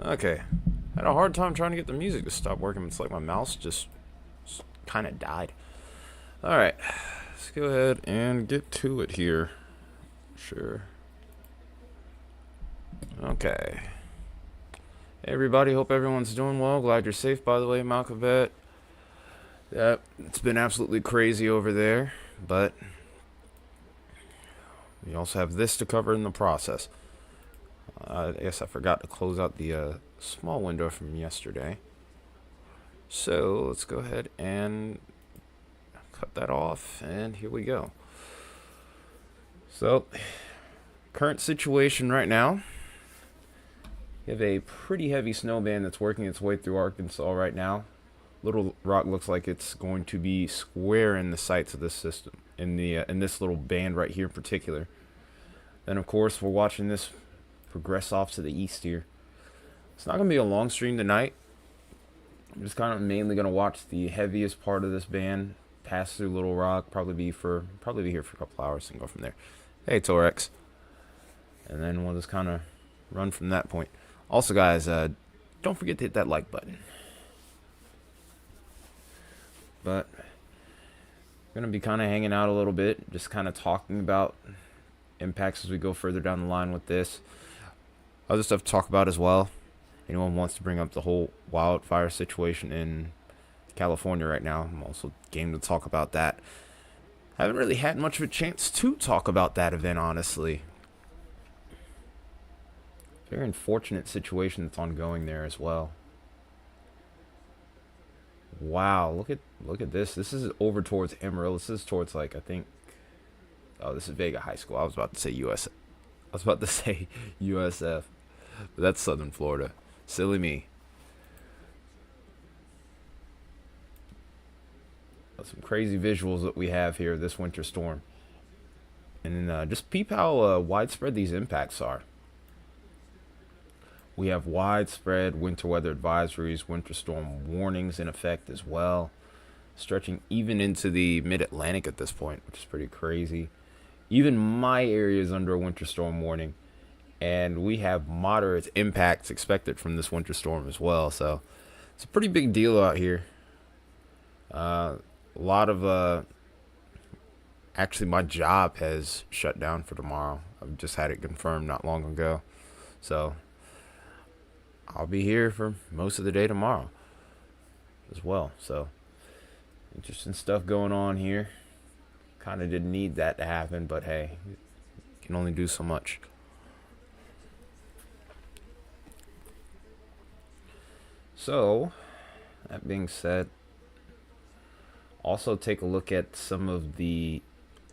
Okay. I had a hard time trying to get the music to stop working. It's like my mouse just kind of died. Alright. Let's go ahead and get to it here. Sure. Okay. Hey everybody, hope everyone's doing well. Glad you're safe, by the way, Malkavet. Yep, it's been absolutely crazy over there, but we also have this to cover in the process. I guess I forgot to close out the small window from yesterday. So let's go ahead and cut that off, and here we go. So, current situation right now. You have a pretty heavy snow band that's working its way through Arkansas right now. Little Rock looks like it's going to be square in the sights of this system, in this little band right here in particular. Then of course we're watching this progress off to the east here. It's not going to be a long stream tonight. I'm just kind of mainly going to watch the heaviest part of this band pass through Little Rock. Probably be here for a couple hours and go from there. Hey Torex. And then we'll just kind of run from that point. Also guys, don't forget to hit that like button. But I'm going to be kind of hanging out a little bit, just kind of talking about impacts as we go further down the line with this. Other stuff to talk about as well. Anyone wants to bring up the whole wildfire situation in California right now, I'm also game to talk about that. Haven't really had much of a chance to talk about that event, honestly. Very unfortunate situation that's ongoing there as well. Wow, look at this. This is over towards Amarillo. This is towards, like, I think, oh, this is Vega High School. I was about to say USF. But that's Southern Florida. Silly me. Some crazy visuals that we have here this winter storm. And just peep how widespread these impacts are. We have widespread winter weather advisories, winter storm warnings in effect as well, stretching even into the mid-Atlantic at this point, which is pretty crazy. Even my area is under a winter storm warning, and we have moderate impacts expected from this winter storm as well. So it's a pretty big deal out here. A lot of actually, my job has shut down for tomorrow. I've just had it confirmed not long ago, so I'll be here for most of the day tomorrow as well. So interesting stuff going on here. Kind of didn't need that to happen, but hey, can only do so much. So that being said, also take a look at some of the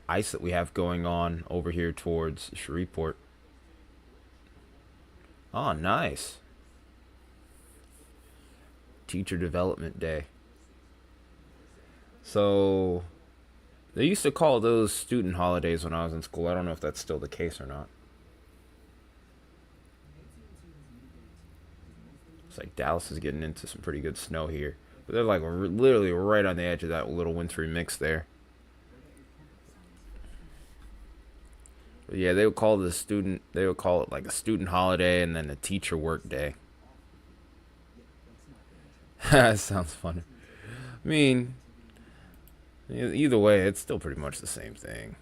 ice that we have going on over here towards Shreveport. Oh, nice. Teacher Development Day. So they used to call those student holidays when I was in school. I don't know if that's still the case or not. It's like Dallas is getting into some pretty good snow here, but they're like literally right on the edge of that little wintry mix there. But yeah, they would call it like a student holiday and then a teacher work day. That sounds funny. I mean, either way, it's still pretty much the same thing.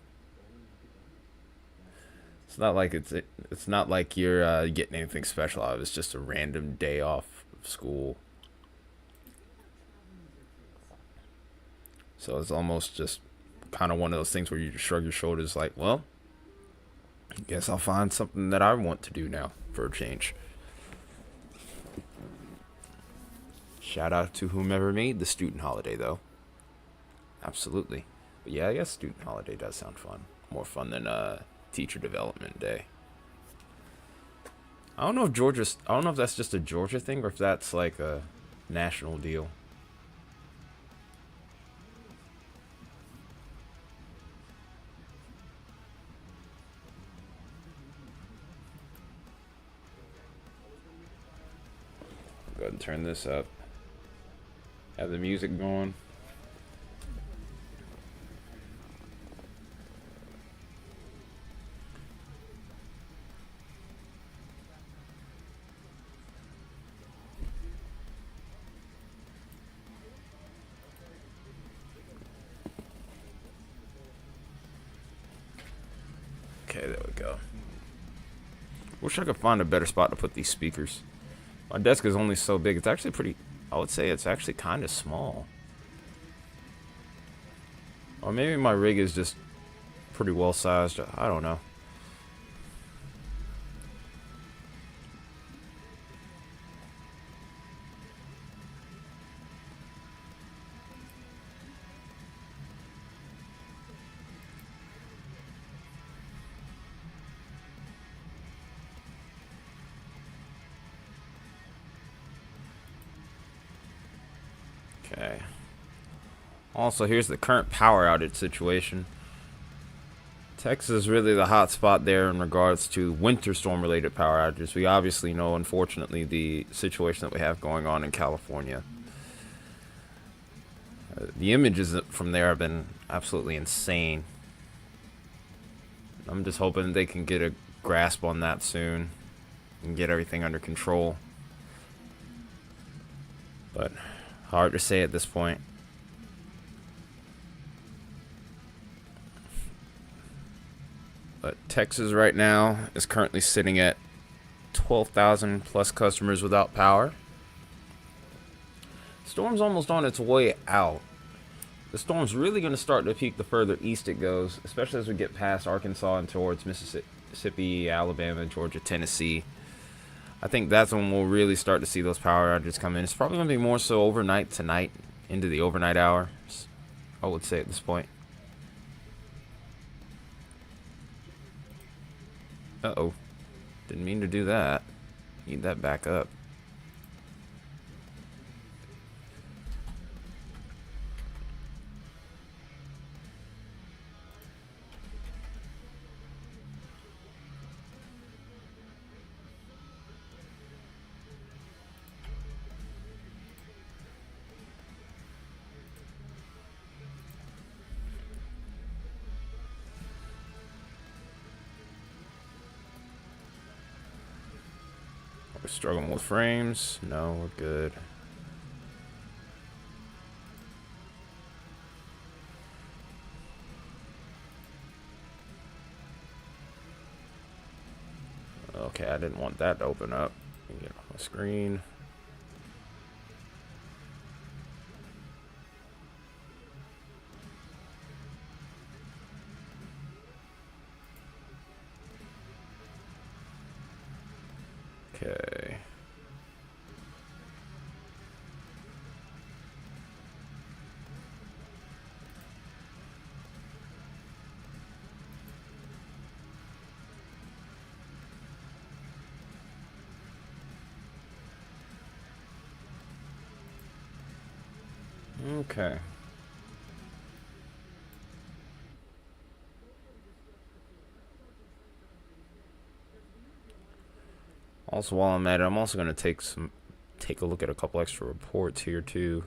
It's not like you're getting anything special out of it. It's just a random day off of school. So it's almost just kind of one of those things where you just shrug your shoulders like, well, I guess I'll find something that I want to do now for a change. Shout out to whomever made the student holiday, though. Absolutely. But yeah, I guess student holiday does sound fun. More fun than teacher development day. I don't know if that's just a Georgia thing or if that's like a national deal. Go ahead and turn this up. Have the music going. Wish I could find a better spot to put these speakers. My desk is only so big. It's actually pretty... I would say it's actually kind of small. Or maybe my rig is just pretty well sized. I don't know. Okay. Also, here's the current power outage situation. Texas is really the hot spot there in regards to winter storm related power outages. We obviously know, unfortunately, the situation that we have going on in California. The images from there have been absolutely insane. I'm just hoping they can get a grasp on that soon and get everything under control. But hard to say at this point. But Texas right now is currently sitting at 12,000 plus customers without power. Storm's almost on its way out. The storm's really going to start to peak the further east it goes, especially as we get past Arkansas and towards Mississippi, Alabama, Georgia, Tennessee. I think that's when we'll really start to see those power outages come in. It's probably going to be more so overnight tonight, into the overnight hours, I would say at this point. Uh-oh. Didn't mean to do that. Need that back up. We're struggling with frames. No, we're good. Okay, I didn't want that to open up. Get off my screen. Okay. Okay. Also, while I'm at it, I'm also going to take a look at a couple extra reports here too.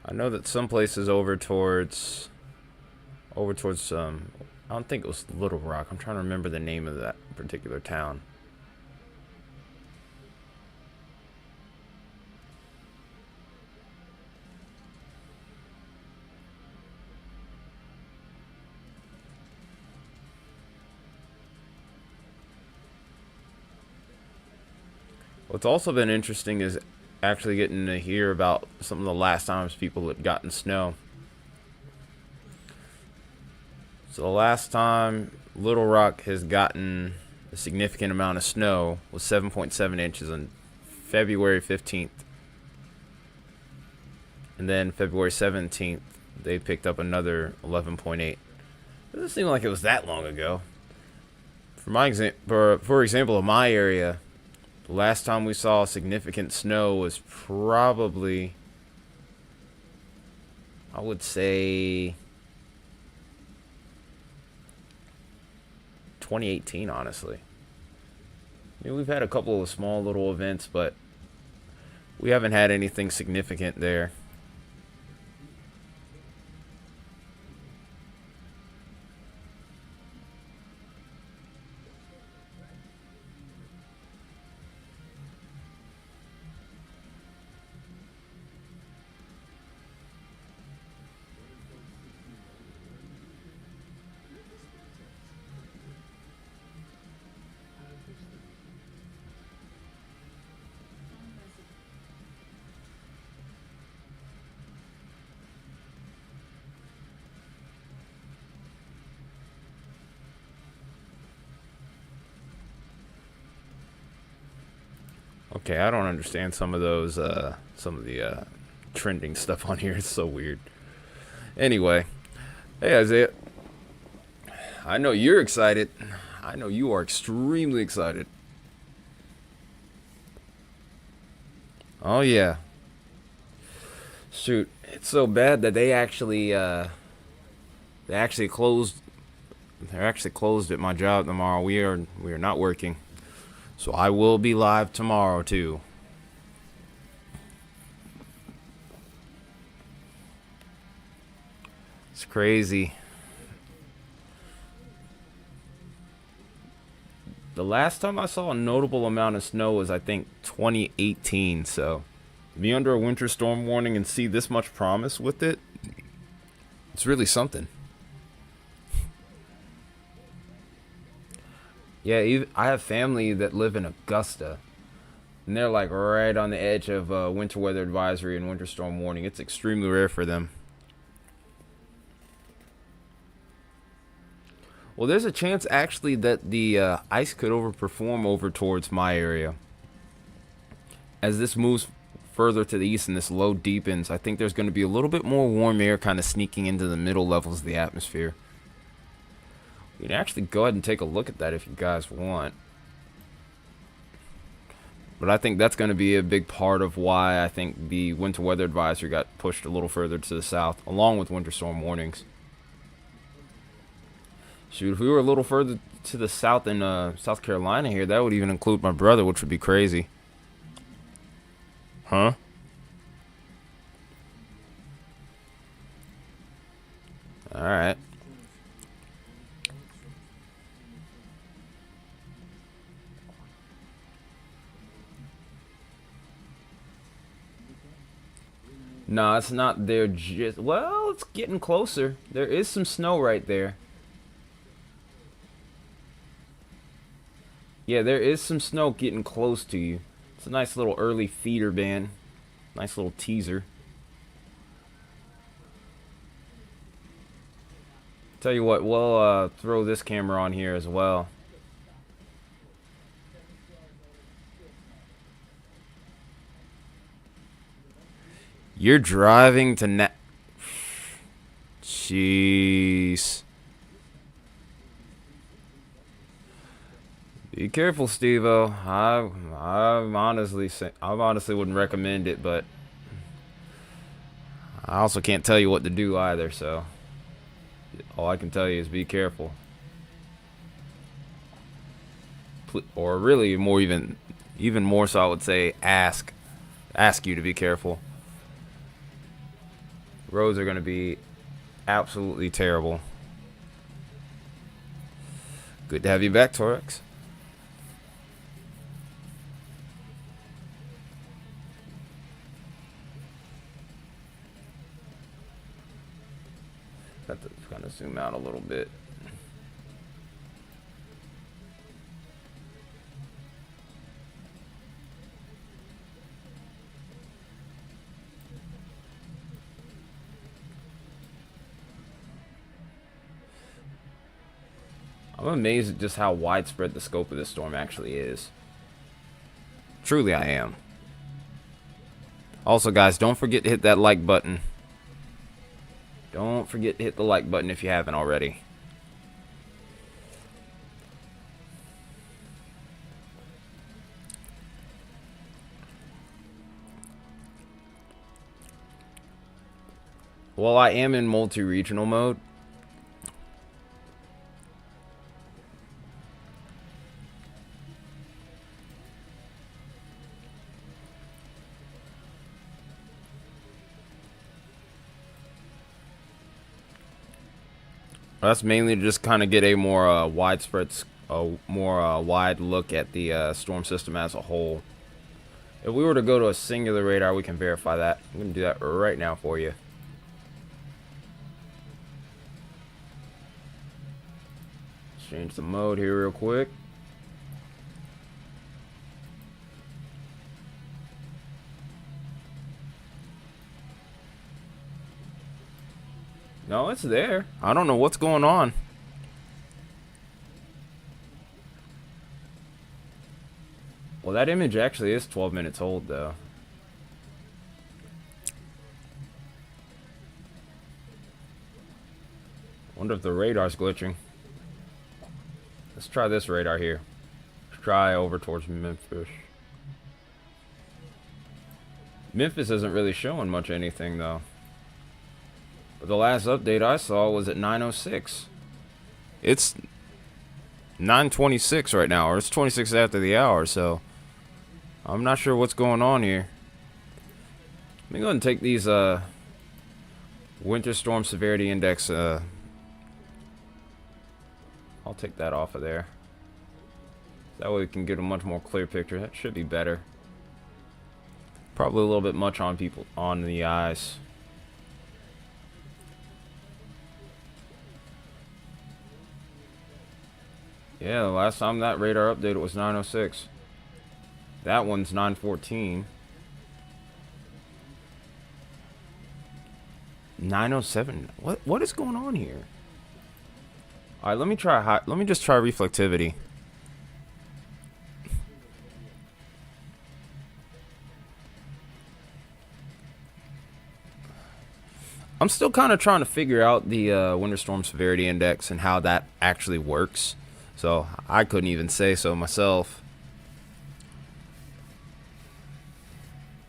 I know that some places over towards I don't think it was Little Rock. I'm trying to remember the name of that particular town. What's also been interesting is actually getting to hear about some of the last times people had gotten snow. So the last time Little Rock has gotten a significant amount of snow was 7.7 inches on February 15th. And then February 17th, they picked up another 11.8. It doesn't seem like it was that long ago. For example, in my area, the last time we saw significant snow was probably, I would say, 2018, honestly. I mean, we've had a couple of small little events, but we haven't had anything significant there. Okay, I don't understand some of those, some of the trending stuff on here. It's so weird. Anyway, hey Isaiah, I know you're excited. I know you are extremely excited. Oh yeah, shoot, it's so bad that they actually closed. They're actually closed at my job tomorrow. We are not working, so I will be live tomorrow too. It's crazy. The last time I saw a notable amount of snow was, I think, 2018. So, be under a winter storm warning and see this much promise with it, it's really something. Yeah, even, I have family that live in Augusta, and they're like right on the edge of winter weather advisory and winter storm warning. It's extremely rare for them. Well, there's a chance actually that the ice could overperform over towards my area. As this moves further to the east and this low deepens, I think there's going to be a little bit more warm air kind of sneaking into the middle levels of the atmosphere. We can actually go ahead and take a look at that if you guys want. But I think that's going to be a big part of why I think the winter weather advisory got pushed a little further to the south, along with winter storm warnings. Shoot, if we were a little further to the south in South Carolina here, that would even include my brother, which would be crazy. Huh? Alright. No, it's not there just... Well, it's getting closer. There is some snow right there. Yeah, there is some snow getting close to you. It's a nice little early feeder band. Nice little teaser. Tell you what, we'll throw this camera on here as well. You're driving to Jeez. Be careful, Steve-O. I honestly wouldn't recommend it, but I also can't tell you what to do either, so all I can tell you is be careful. Or really more even more so I would say ask you to be careful. Roads are going to be absolutely terrible. Good to have you back, Torex. Got to kind of zoom out a little bit. I'm amazed at just how widespread the scope of this storm actually is. Truly, I am. Also, guys, don't forget to hit that like button. Don't forget to hit the like button if you haven't already. Well, I am in multi-regional mode. That's mainly to just kind of get a more widespread, more wide look at the storm system as a whole. If we were to go to a singular radar, we can verify that. I'm going to do that right now for you. Change the mode here real quick. No, it's there. I don't know what's going on. Well, Well, that image actually is 12 minutes old, though. Wonder if the radar's glitching. Let's try this radar here. Let's try over towards Memphis. Memphis isn't really showing much anything, though. But the last update I saw was at 9:06. It's 9:26 right now, or it's 26 after the hour, so I'm not sure what's going on here. Let me go ahead and take these winter storm severity index. I'll take that off of there. That way we can get a much more clear picture. That should be better. Probably a little bit much on people on the eyes. Yeah, the last time that radar updated was 9:06. That one's 9:14. 9:07. What is going on here? All right, let me just try reflectivity. I'm still kind of trying to figure out the winter storm severity index and how that actually works. So I couldn't even say so myself.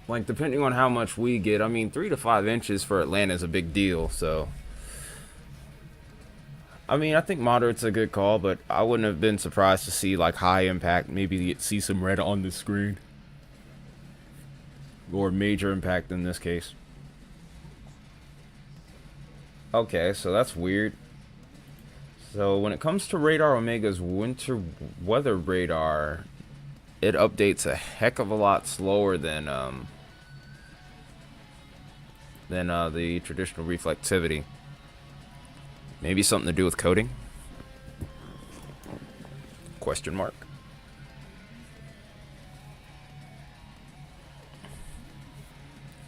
Like, depending on how much we get, I mean, 3 to 5 inches for Atlanta is a big deal. So, I mean, I think moderate's a good call, but I wouldn't have been surprised to see like high impact, maybe see some red on the screen, or major impact in this case. Okay, so that's weird. So when it comes to Radar Omega's winter weather radar, it updates a heck of a lot slower than the traditional reflectivity. Maybe something to do with coding? Question mark.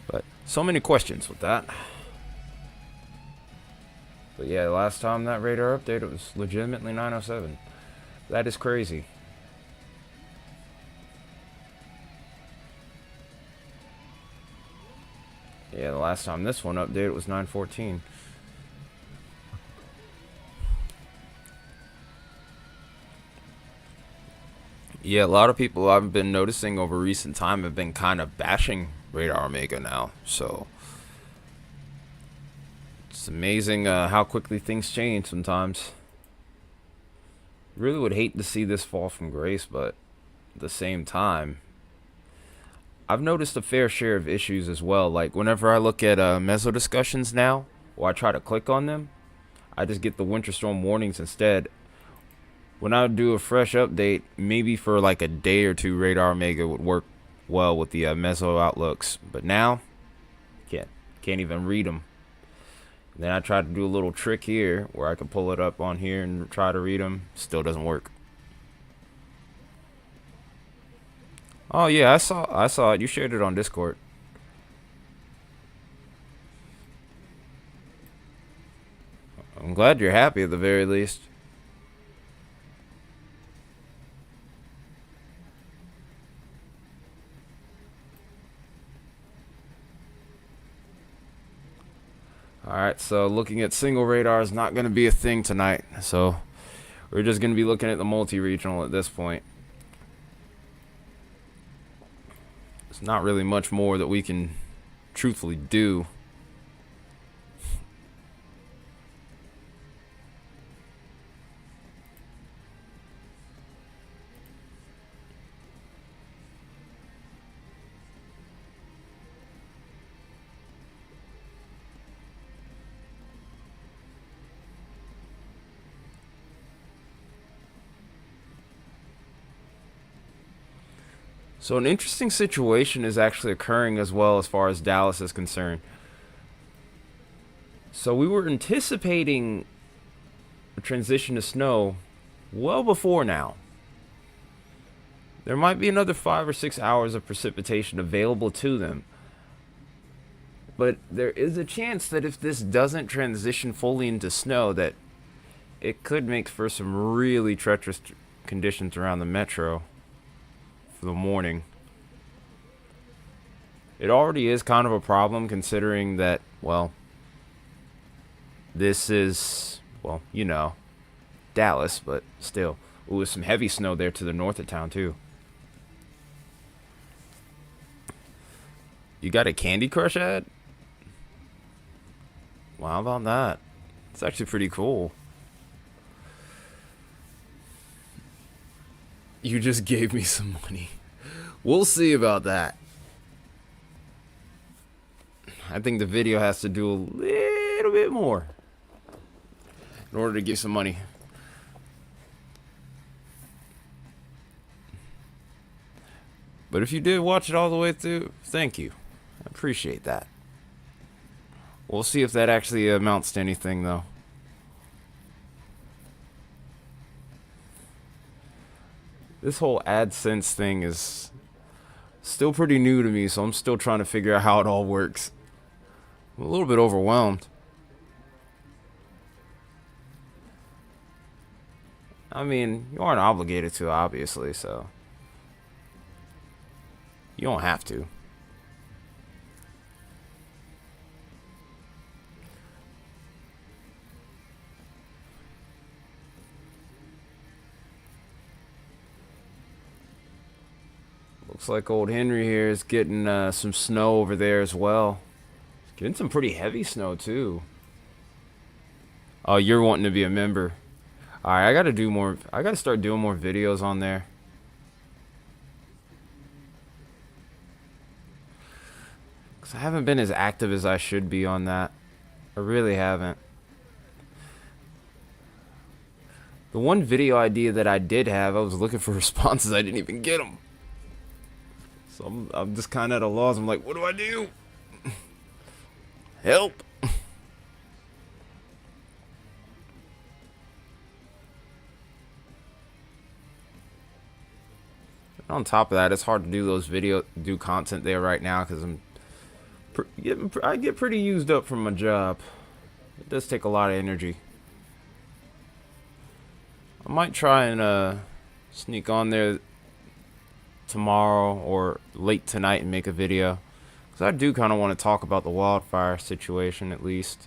But so many questions with that. But yeah, last time that radar update, it was legitimately 9:07. That is crazy. Yeah, the last time this one updated was 9:14. Yeah, a lot of people I've been noticing over recent time have been kind of bashing Radar Omega now. So it's amazing how quickly things change sometimes. Really would hate to see this fall from grace, but at the same time, I've noticed a fair share of issues as well. Like whenever I look at meso discussions now, or I try to click on them, I just get the winter storm warnings instead. When I would do a fresh update, maybe for like a day or two, Radar Omega would work well with the meso outlooks. But now, can't even read them. Then I tried to do a little trick here where I can pull it up on here and try to read them. Still doesn't work. Oh yeah, I saw it. You shared it on Discord. I'm glad you're happy at the very least. Alright, so looking at single radar is not going to be a thing tonight. So we're just going to be looking at the multi-regional at this point. There's not really much more that we can truthfully do. So an interesting situation is actually occurring as well as far as Dallas is concerned. So we were anticipating a transition to snow well before now. There might be another 5 or 6 hours of precipitation available to them. But there is a chance that if this doesn't transition fully into snow, that it could make for some really treacherous conditions around the metro for the morning. It already is kind of a problem considering that, well, this is, well, you know, Dallas, but still. Ooh, there's some heavy snow there to the north of town, too. You got a Candy Crush ad? Well, how about that? It's actually pretty cool. You just gave me some money. We'll see about that. I think the video has to do a little bit more in order to get some money. But if you did watch it all the way through, thank you. I appreciate that. We'll see if that actually amounts to anything, though. This whole AdSense thing is still pretty new to me, so I'm still trying to figure out how it all works. I'm a little bit overwhelmed. I mean, you aren't obligated to, obviously, so you don't have to. Looks like old Henry here is getting some snow over there as well. He's getting some pretty heavy snow too. Oh, you're wanting to be a member. Alright, I gotta do more. I gotta start doing more videos on there. Because I haven't been as active as I should be on that. I really haven't. The one video idea that I did have, I was looking for responses. I didn't even get them. So I'm just kind of at a loss. I'm like, what do I do? Help. On top of that, it's hard to do content there right now because I get pretty used up from my job. It does take a lot of energy. I might try and sneak on there tomorrow or late tonight and make a video, because I do kind of want to talk about the wildfire situation at least.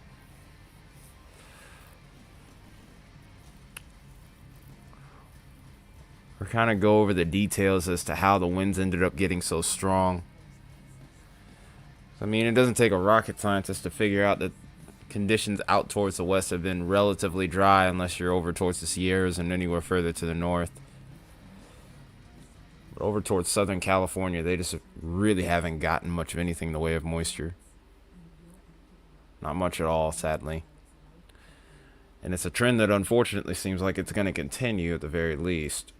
Or kind of go over the details as to how the winds ended up getting so strong. I mean, it doesn't take a rocket scientist to figure out that conditions out towards the west have been relatively dry unless you're over towards the Sierras and anywhere further to the north. But over towards Southern California, they just really haven't gotten much of anything in the way of moisture. Not much at all, sadly. And it's a trend that unfortunately seems like it's going to continue at the very least.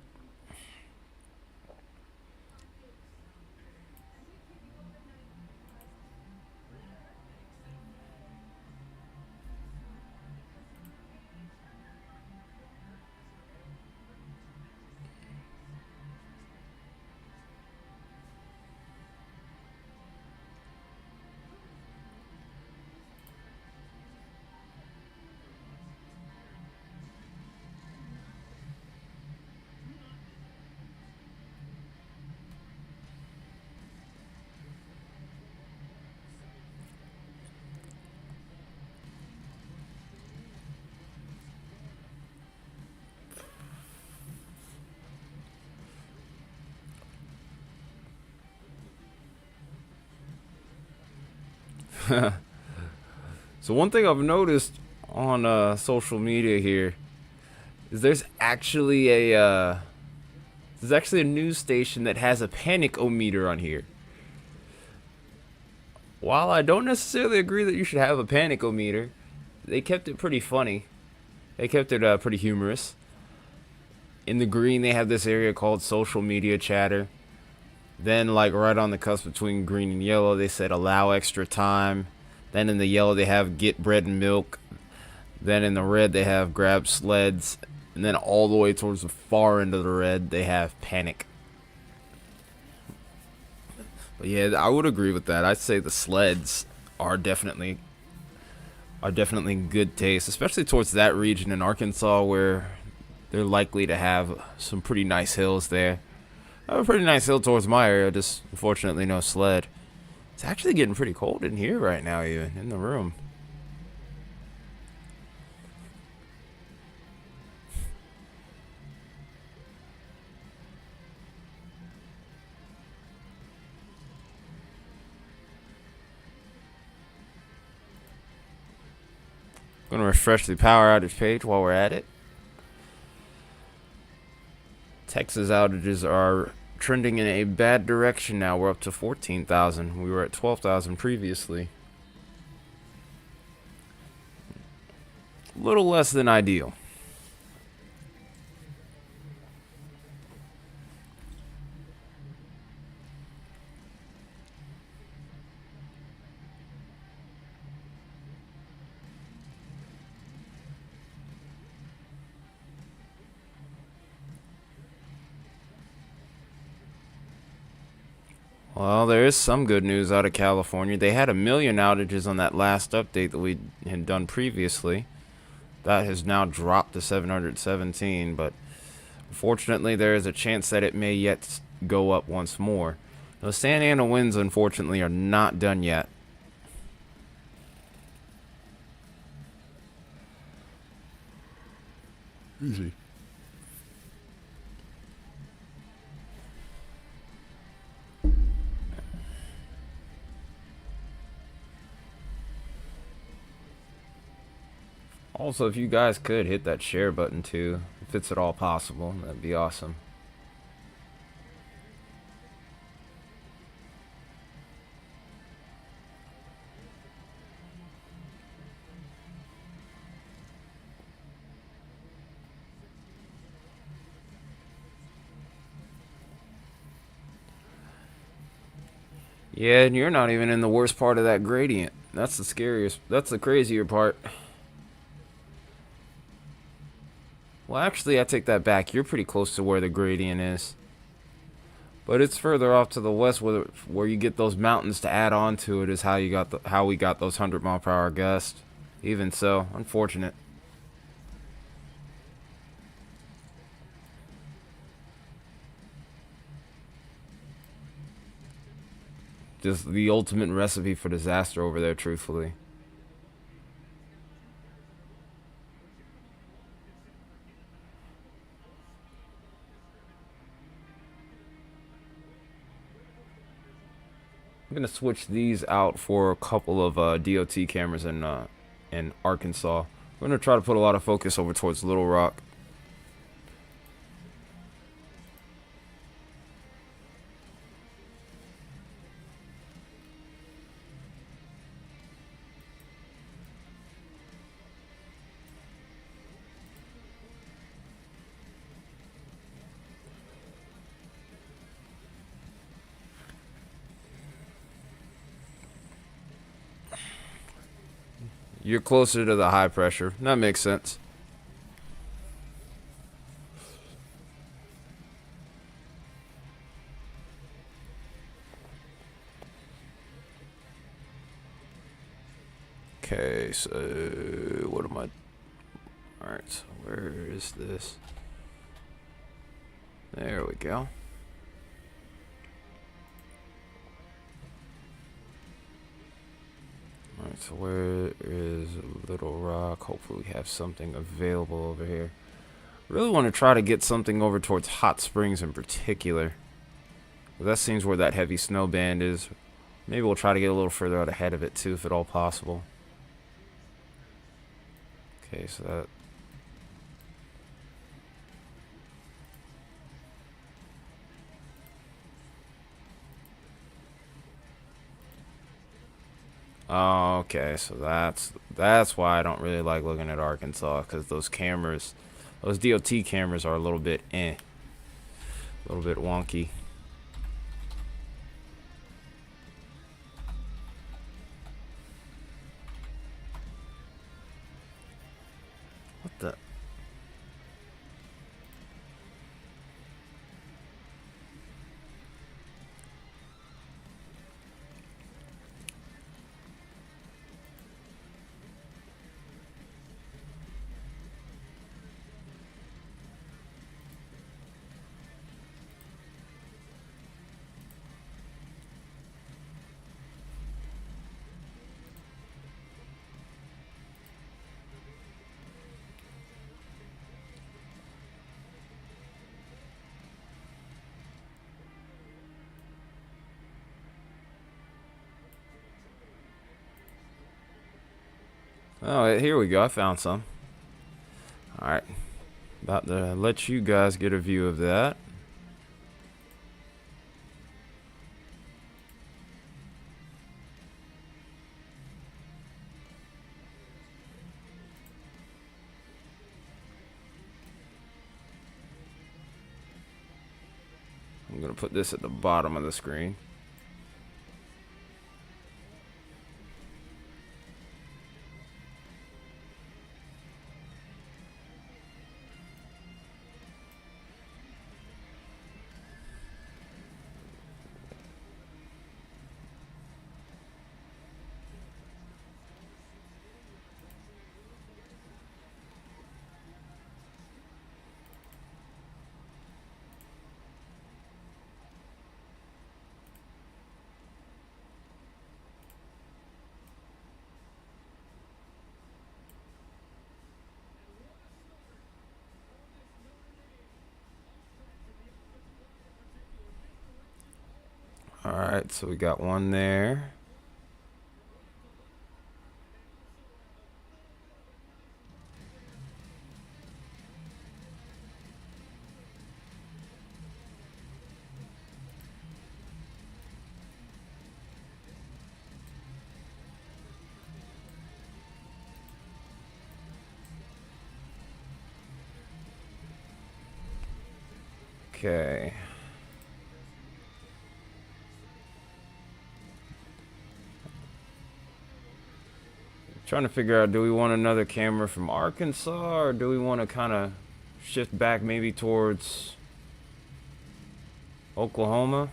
So one thing I've noticed on social media here is there's actually a news station that has a panic-o-meter on here. While I don't necessarily agree that you should have a panic-o-meter, they kept it pretty funny. They kept it pretty humorous. In the green, they have this area called social media chatter. Then, like right on the cusp between green and yellow, they said allow extra time. Then in the yellow, they have get bread and milk. Then in the red, they have grab sleds. And then all the way towards the far end of the red, they have panic. But yeah, I would agree with that. I'd say the sleds are definitely good taste, especially towards that region in Arkansas where they're likely to have some pretty nice hills there. I have a pretty nice hill towards my area, just unfortunately no sled. It's actually getting pretty cold in here right now, even in the room. Gonna refresh the power outage page while we're at it. Texas outages are trending in a bad direction now. We're up to 14,000. We were at 12,000 previously. A little less than ideal. Well, there is some good news out of California. They had 1 million outages on that last update that we had done previously. That has now dropped to 717, but unfortunately there is a chance that it may yet go up once more. The Santa Ana winds, unfortunately, are not done yet. Easy. Also, if you guys could hit that share button too, if it's at all possible, that'd be awesome. Yeah, and you're not even in the worst part of that gradient. That's the scariest. That's the crazier part. Well, actually, I take that back. You're pretty close to where the gradient is. But it's further off to the west where you get those mountains to add on to it is how how we got those 100-mile-per-hour gusts. Even so, unfortunate. Just the ultimate recipe for disaster over there, truthfully. I'm gonna switch these out for a couple of DOT cameras in Arkansas. We're gonna try to put a lot of focus over towards Little Rock. You're closer to the high pressure. That makes sense. Okay, so what am I? Alright, so where is this? There we go. Alright, so where is Little Rock? Hopefully we have something available over here. Really want to try to get something over towards Hot Springs in particular. That seems where that heavy snow band is. Maybe we'll try to get a little further out ahead of it too, if at all possible. Okay, so that... Oh, okay, so that's why I don't really like looking at Arkansas, because those cameras, those DOT cameras are a little bit a little bit wonky. What the? Oh, here we go. I found some. All right. About to let you guys get a view of that. I'm going to put this at the bottom of the screen. All right, so we got one there. Okay. Trying to figure out, do we want another camera from Arkansas, or do we want to kind of shift back maybe towards Oklahoma?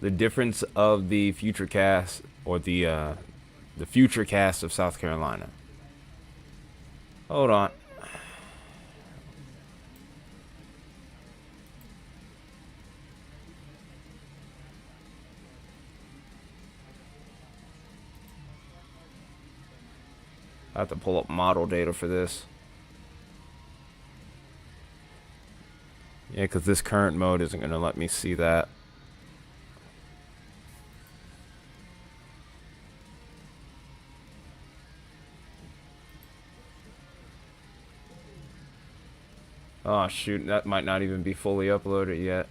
The difference of the future cast, or the future cast of South Carolina. Hold on. I have to pull up model data for this. Yeah, because this current mode isn't going to let me see that. Oh shoot, that might not even be fully uploaded yet.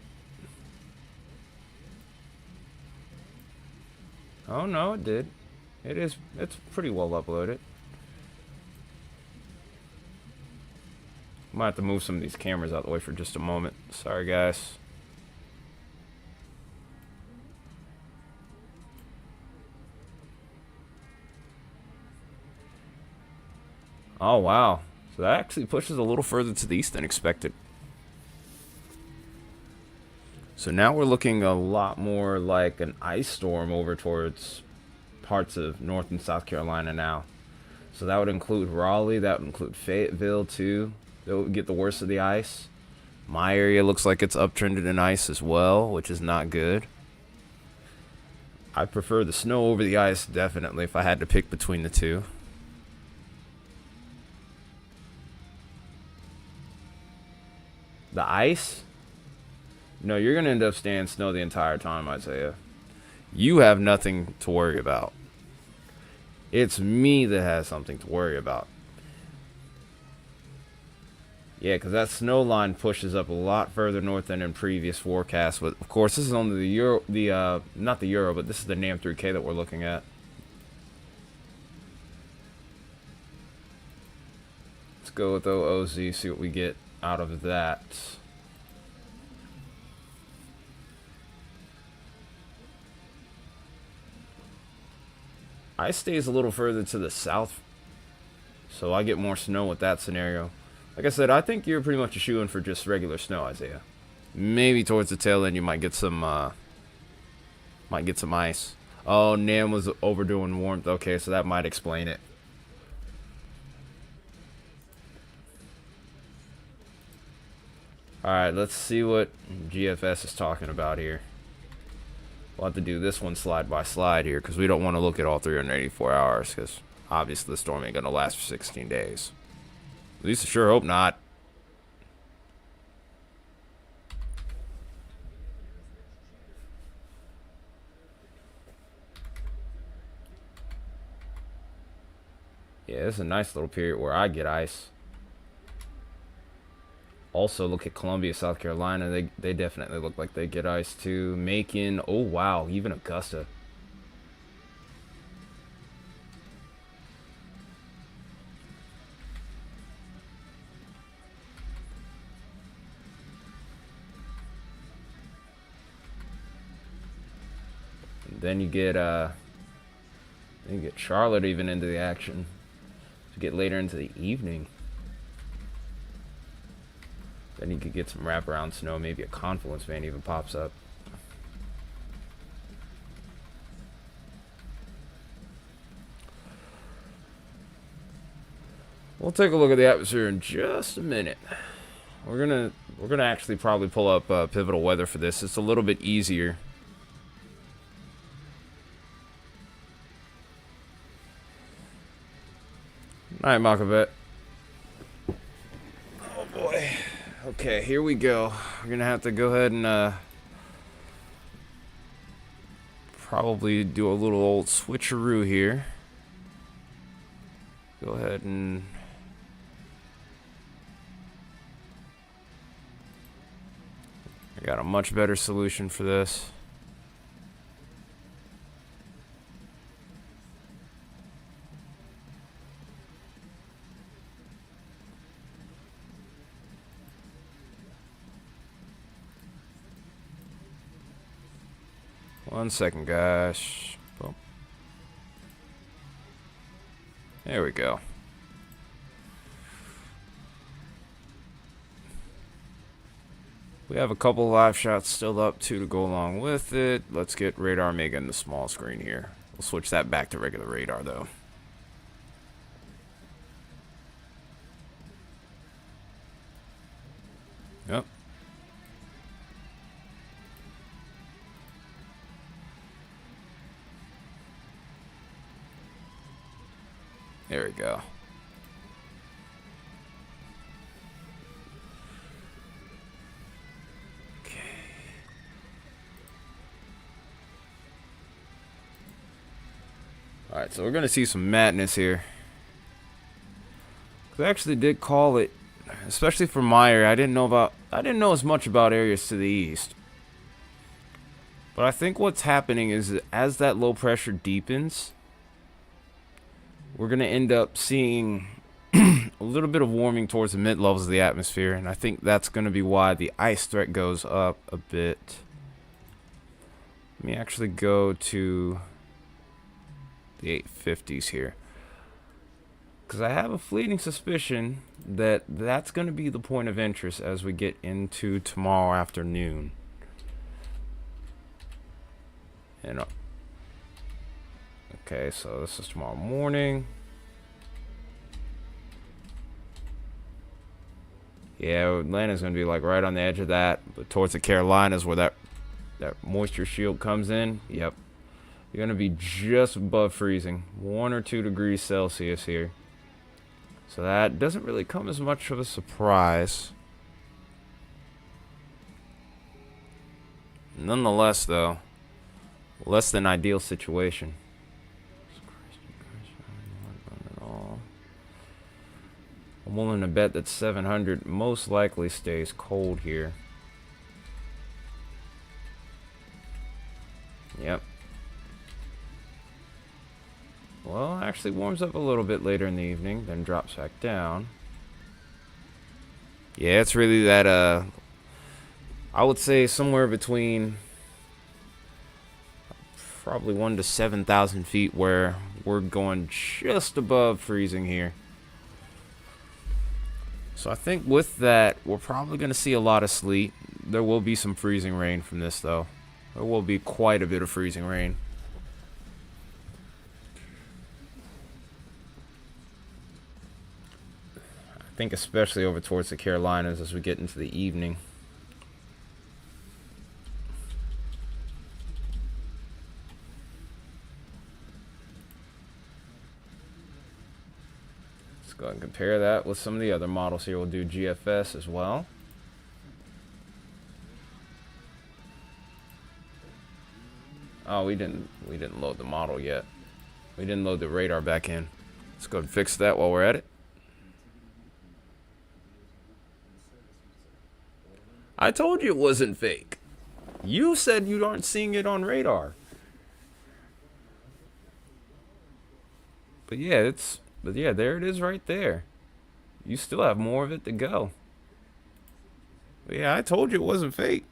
Oh no, it did. It is. It's pretty well uploaded. Might have to move some of these cameras out of the way for just a moment. Sorry, guys. Oh wow. So that actually pushes a little further to the east than expected. So now we're looking a lot more like an ice storm over towards parts of North and South Carolina now. So that would include Raleigh, that would include Fayetteville too. That would get the worst of the ice. My area looks like it's uptrended in ice as well, which is not good. I prefer the snow over the ice, definitely, if I had to pick between the two. The ice? No, you're going to end up staying snow the entire time, Isaiah. You have nothing to worry about. It's me that has something to worry about. Yeah, because that snow line pushes up a lot further north than in previous forecasts. But of course, this is only the Euro, not the Euro, but this is the NAM 3K that we're looking at. Let's go with OOZ, see what we get out of that. Ice stays a little further to the south, so I get more snow with that scenario. Like I said, I think you're pretty much a shoo-in for just regular snow, Isaiah. Maybe towards the tail end you might get some ice. Oh, Nam was overdoing warmth. Okay, so that might explain it. Alright, let's see what GFS is talking about here. We'll have to do this one slide by slide here, because we don't want to look at all 384 hours, because obviously the storm ain't going to last for 16 days. At least I sure hope not. Yeah, this is a nice little period where I get ice. Also, look at Columbia, South Carolina. They definitely look like they get ice too. Macon. Oh, wow. Even Augusta. Then you get Charlotte even into the action. To get later into the evening. Then you could get some wraparound snow. Maybe a confluence band even pops up. We'll take a look at the atmosphere in just a minute. We're gonna actually probably pull up pivotal weather for this. It's a little bit easier. All right, Makabet. Oh boy. Okay, here we go. We're gonna have to go ahead and probably do a little old switcheroo here. Go ahead and I got a much better solution for this. One second, guys. Boom. There we go. We have a couple live shots still up too to go along with it. Let's get radar mega in the small screen here. We'll switch that back to regular radar though. Yep. There we go. Okay. Alright, so we're gonna see some madness here. I actually did call it, especially for my area. I didn't know as much about areas to the east. But I think what's happening is that as that low pressure deepens, we're going to end up seeing a little bit of warming towards the mid levels of the atmosphere, and I think that's going to be why the ice threat goes up a bit. Let me actually go to the 850s here, because I have a fleeting suspicion that that's going to be the point of interest as we get into tomorrow afternoon. And okay, so this is tomorrow morning. Yeah, Atlanta's gonna be like right on the edge of that, but towards the Carolinas where that moisture shield comes in. Yep, you're gonna be just above freezing, 1 or 2 degrees Celsius here. So that doesn't really come as much of a surprise. Nonetheless, though, less than ideal situation. I'm willing to bet that 700 most likely stays cold here. Yep. Well, actually warms up a little bit later in the evening, then drops back down. Yeah, it's really that, I would say somewhere between probably 1 to 7,000 feet where we're going just above freezing here. So I think with that, we're probably going to see a lot of sleet. There will be some freezing rain from this, though. There will be quite a bit of freezing rain. I think especially over towards the Carolinas as we get into the evening. Let's go ahead and compare that with some of the other models here. We'll do GFS as well. Oh, we didn't load the model yet. We didn't load the radar back in. Let's go and fix that while we're at it. I told you it wasn't fake. You said you aren't seeing it on radar. But yeah, there it is right there. You still have more of it to go. But yeah, I told you it wasn't fake.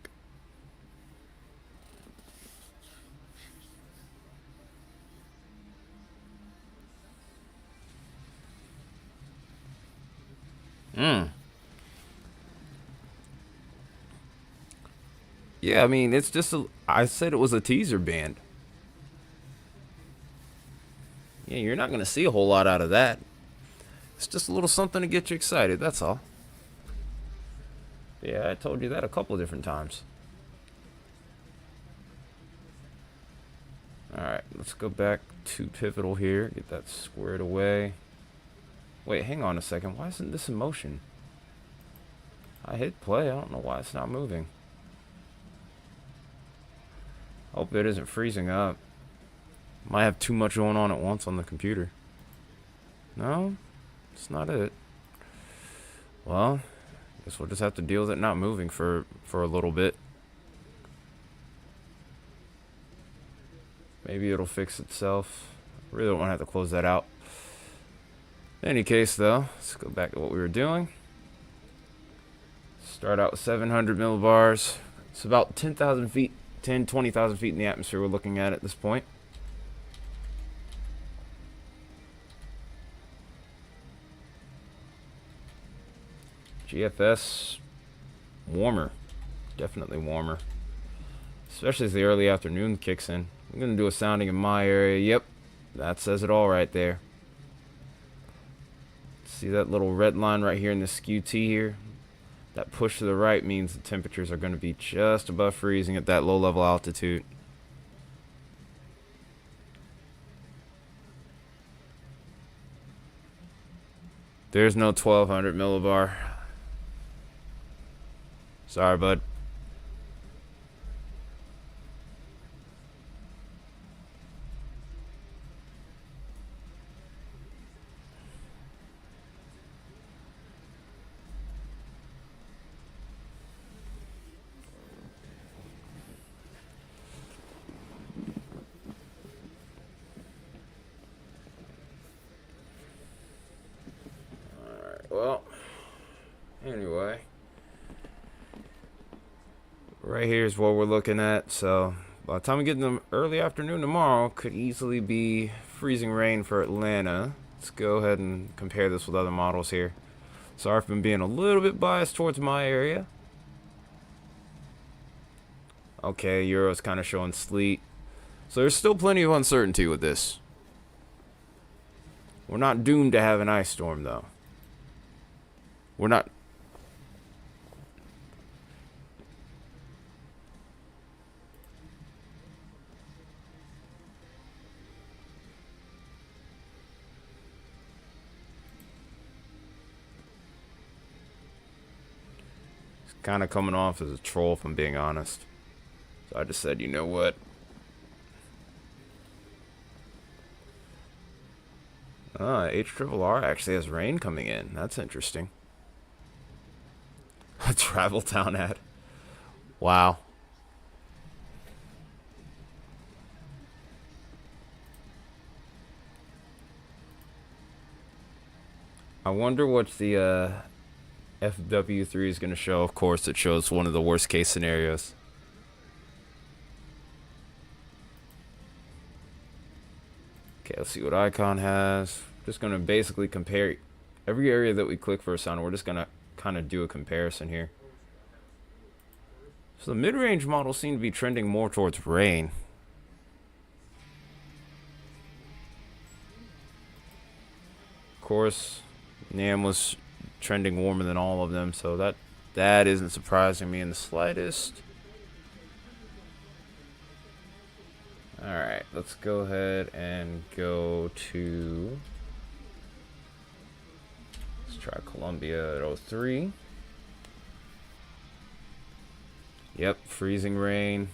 Hmm. Yeah, I mean, it's just I said it was a teaser band. Yeah, you're not gonna see a whole lot out of that. It's just a little something to get you excited, that's all. Yeah, I told you that a couple of different times. Alright, let's go back to pivotal here. Get that squared away. Wait, hang on a second. Why isn't this in motion? I hit play. I don't know why it's not moving. Hope it isn't freezing up. Might have too much going on at once on the computer. No, it's not it. Well, guess we'll just have to deal with it not moving for a little bit. Maybe it'll fix itself. Really don't want to have to close that out. In any case, though, let's go back to what we were doing. Start out with 700 millibars. It's about 10,000 feet, 20,000 feet in the atmosphere we're looking at this point. GFS, warmer. Definitely warmer. Especially as the early afternoon kicks in. I'm going to do a sounding in my area. Yep, that says it all right there. See that little red line right here in this QT here? That push to the right means the temperatures are going to be just above freezing at that low level altitude. There's no 1200 millibar. Sorry, bud. Well, anyway, right here is what we're looking at. So by the time we get in the early afternoon tomorrow, could easily be freezing rain for Atlanta. Let's go ahead and compare this with other models here. Sorry if I've been being a little bit biased towards my area. Okay, Euro's kind of showing sleet. So there's still plenty of uncertainty with this. We're not doomed to have an ice storm, though. We're not. It's kind of coming off as a troll, if I'm being honest. So I just said, you know what? HRRR actually has rain coming in. That's interesting. A travel town ad. Wow. I wonder what the FW3 is going to show. Of course, it shows one of the worst case scenarios. Okay, let's see what Icon has. Just going to basically compare every area that we click for a sound. We're just going to kind of do a comparison here. So the mid-range models seem to be trending more towards rain. Of course, NAM was trending warmer than all of them, so that isn't surprising me in the slightest. Alright, let's go ahead and go to... Let's try Columbia at 03. Yep, freezing rain.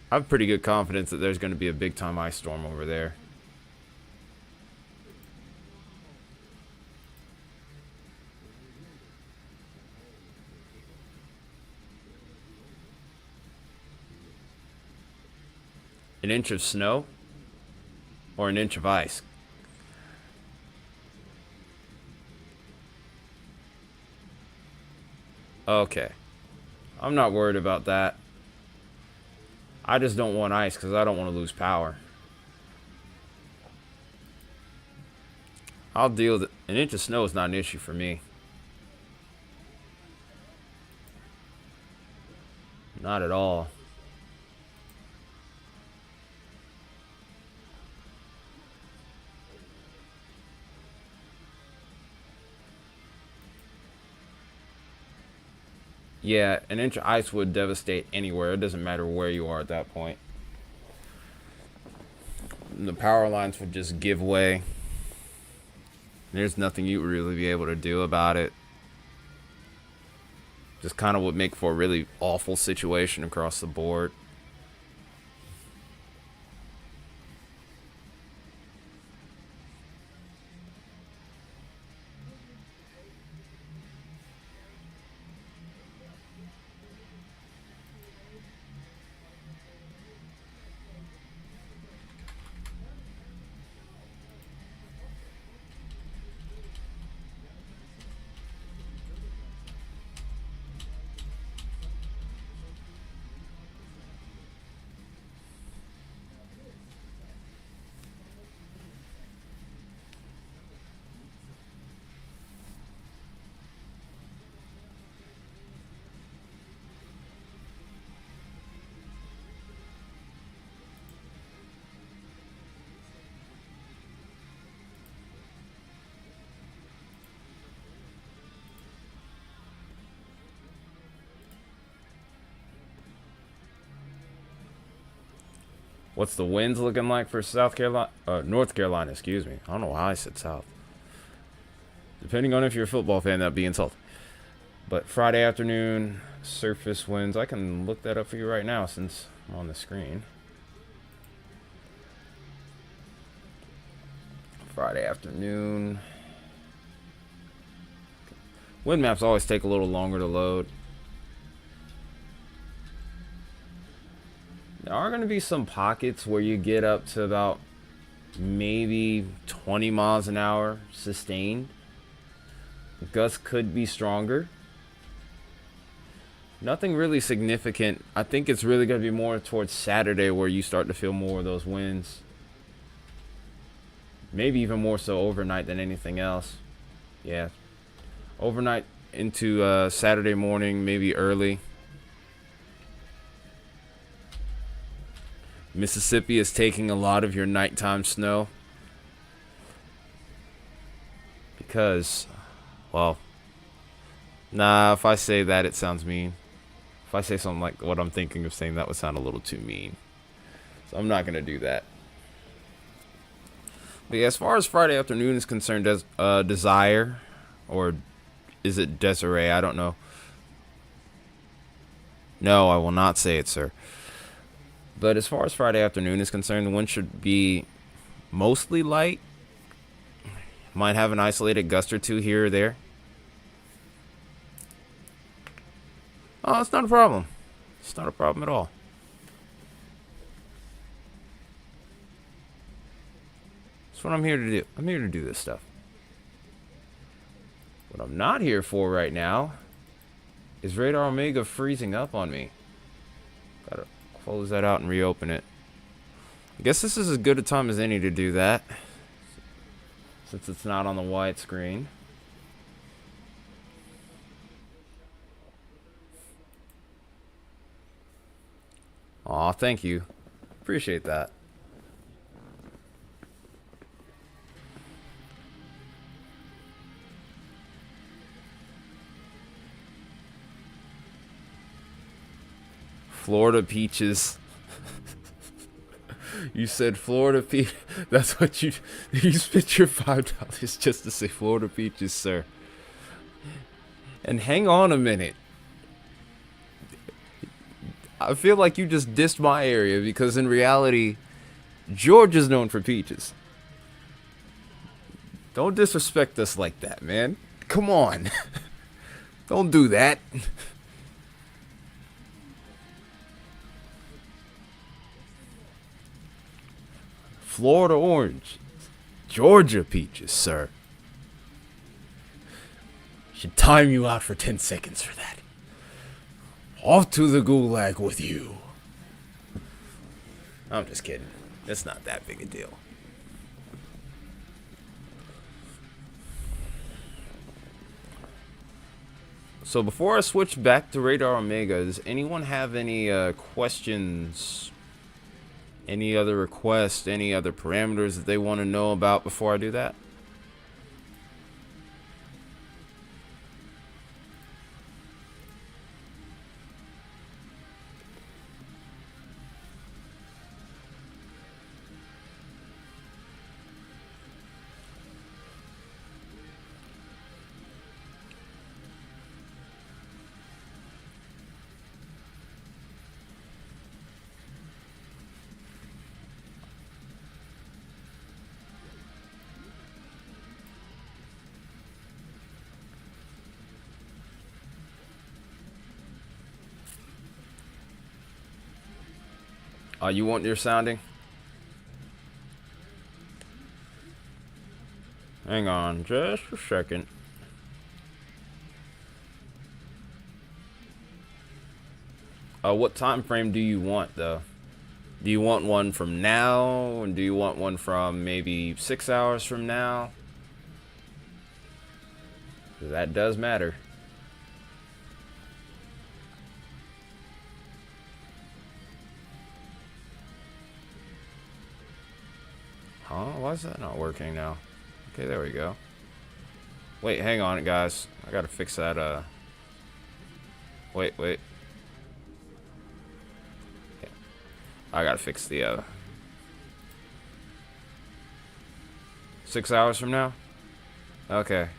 I have pretty good confidence that there's going to be a big time ice storm over there. An inch of snow or an inch of ice? Okay. I'm not worried about that. I just don't want ice because I don't want to lose power. I'll deal with it. An inch of snow is not an issue for me. Not at all. Yeah, an inch of ice would devastate anywhere. It doesn't matter where you are at that point. The power lines would just give way. There's nothing you would really be able to do about it. Just kind of would make for a really awful situation across the board. What's the winds looking like for South Carolina? North Carolina, excuse me. I don't know why I said South. Depending on if you're a football fan, that'd be insulting. But Friday afternoon, surface winds. I can look that up for you right now since I'm on the screen. Friday afternoon. Wind maps always take a little longer to load. There are going to be some pockets where you get up to about maybe 20 miles an hour sustained. Gusts could be stronger. Nothing really significant. I think it's really going to be more towards Saturday where you start to feel more of those winds. Maybe even more so overnight than anything else. Yeah. Overnight into Saturday morning, maybe early. Mississippi is taking a lot of your nighttime snow. Because, well, nah, if I say that, it sounds mean. If I say something like what I'm thinking of saying, that would sound a little too mean. So I'm not going to do that. But yeah, as far as Friday afternoon is concerned, Desire, or is it Desiree? I don't know. No, I will not say it, sir. But as far as Friday afternoon is concerned, the wind should be mostly light. Might have an isolated gust or two here or there. Oh, it's not a problem. It's not a problem at all. That's what I'm here to do. I'm here to do this stuff. What I'm not here for right now is Radar Omega freezing up on me. Gotta close that out and reopen it. I guess this is as good a time as any to do that, since it's not on the wide screen. Aw, thank you. Appreciate that. Florida peaches. You said Florida peach. That's what you spent your $5 just to say Florida peaches, sir. And hang on a minute. I feel like you just dissed my area because in reality, Georgia's known for peaches. Don't disrespect us like that, man. Come on. Don't do that. Florida orange. Georgia peaches, sir. Should time you out for 10 seconds for that. Off to the gulag with you. I'm just kidding. It's not that big a deal. So before I switch back to Radar Omega, does anyone have any questions? Any other requests? Any other parameters that they want to know about before I do that? You want your sounding? Hang on just a second. What time frame do you want, though? Do you want one from now? And do you want one from maybe 6 hours from now? That does matter. Huh? Why is that not working now? Okay, there we go. Wait, hang on, guys. I gotta fix that, Wait. Yeah. I gotta fix the, 6 hours from now? Okay.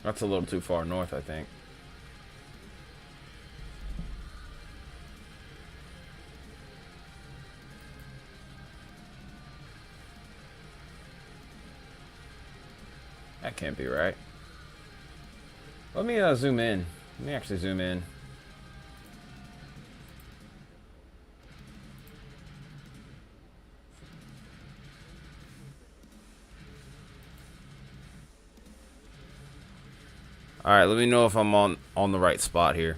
That's a little too far north, I think. That can't be right. Let me zoom in. Let me actually zoom in. Alright, let me know if I'm on the right spot here.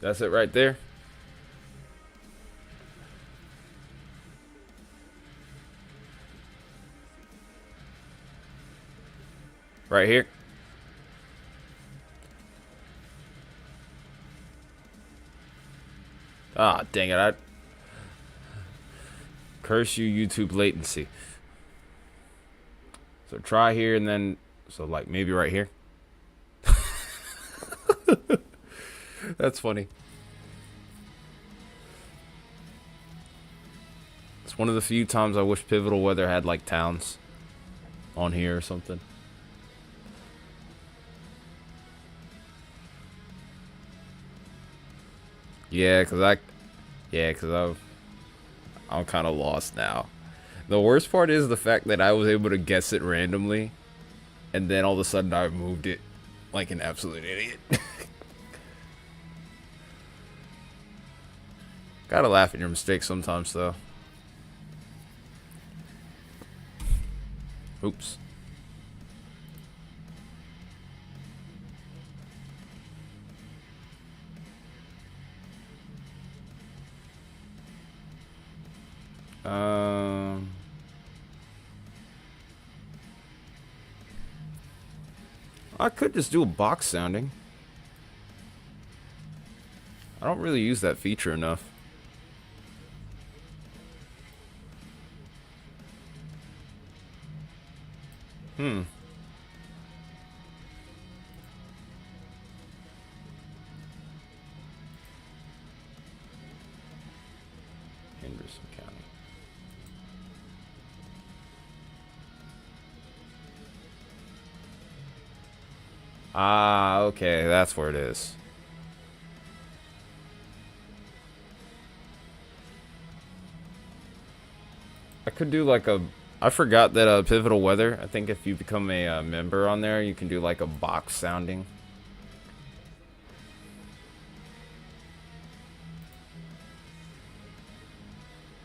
That's it right there. Right here. Ah, dang it. I curse you, YouTube latency. So try here and then, so like maybe right here. That's funny. It's one of the few times I wish Pivotal Weather had like towns on here or something. Yeah, cause I'm kind of lost now. The worst part is the fact that I was able to guess it randomly, and then all of a sudden I moved it like an absolute idiot. Gotta laugh at your mistakes sometimes, though. Oops. I could just do a box sounding. I don't really use that feature enough. Hmm. Henderson County. Ah, okay, that's where it is. I could do like a. I forgot that Pivotal Weather. I think if you become a member on there, you can do like a box sounding.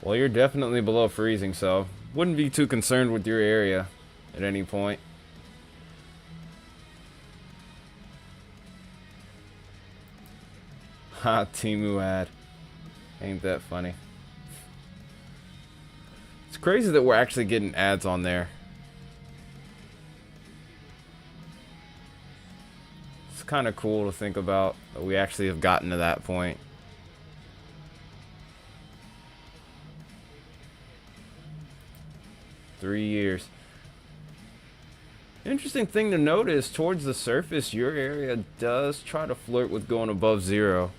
Well, you're definitely below freezing, so wouldn't be too concerned with your area at any point. Ha, Timu ad. Ain't that funny? It's crazy that we're actually getting ads on there. It's kind of cool to think about that we actually have gotten to that point. $3 years. Interesting thing to notice, towards the surface, your area does try to flirt with going above 0.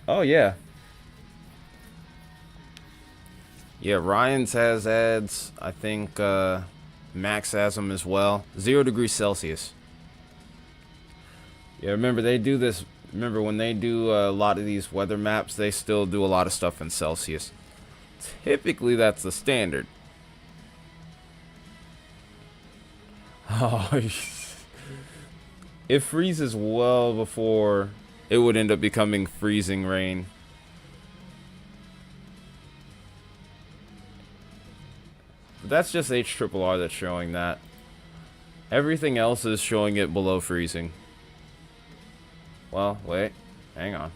Oh, yeah. Yeah, Ryan's has ads. I think Max has them as well. 0 degrees Celsius. Yeah, remember they do this. Remember when they do a lot of these weather maps, they still do a lot of stuff in Celsius. Typically, that's the standard. Oh, it freezes well before it would end up becoming freezing rain. But that's just HRRR that's showing that. Everything else is showing it below freezing. Well, wait. Hang on.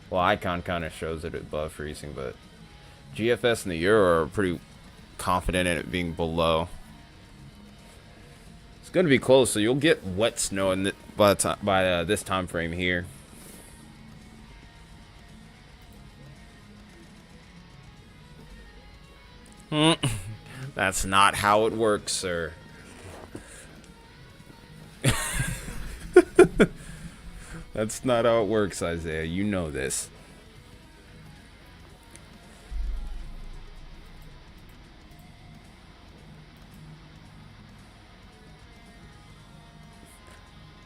Well, Icon kind of shows it above freezing, but GFS and the Euro are pretty confident in it being below. It's going to be close, so you'll get wet snow in by this time frame here. That's not how it works, sir. That's not how it works, Isaiah. You know this.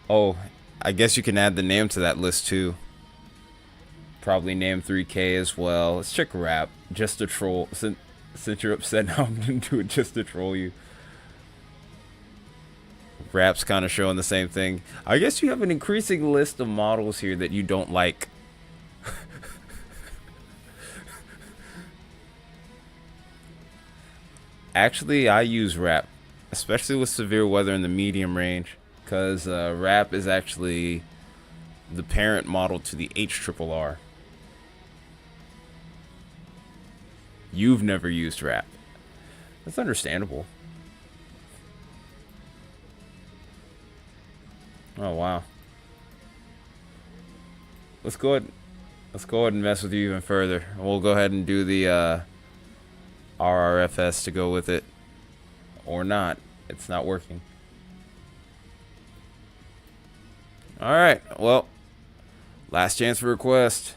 Oh, I guess you can add the name to that list too. Probably name 3K as well. Let's check rap. Just to troll. Since you're upset now, I'm going to do it just to troll you. Rap's kind of showing the same thing. I guess you have an increasing list of models here that you don't like. Actually, I use Rap, especially with severe weather in the medium range, because Rap is actually the parent model to the HRRR. You've never used Rap. That's understandable. Oh wow. Let's go ahead. Let's go ahead and mess with you even further. We'll go ahead and do the RRFS to go with it, or not. It's not working. All right. Well, last chance for request.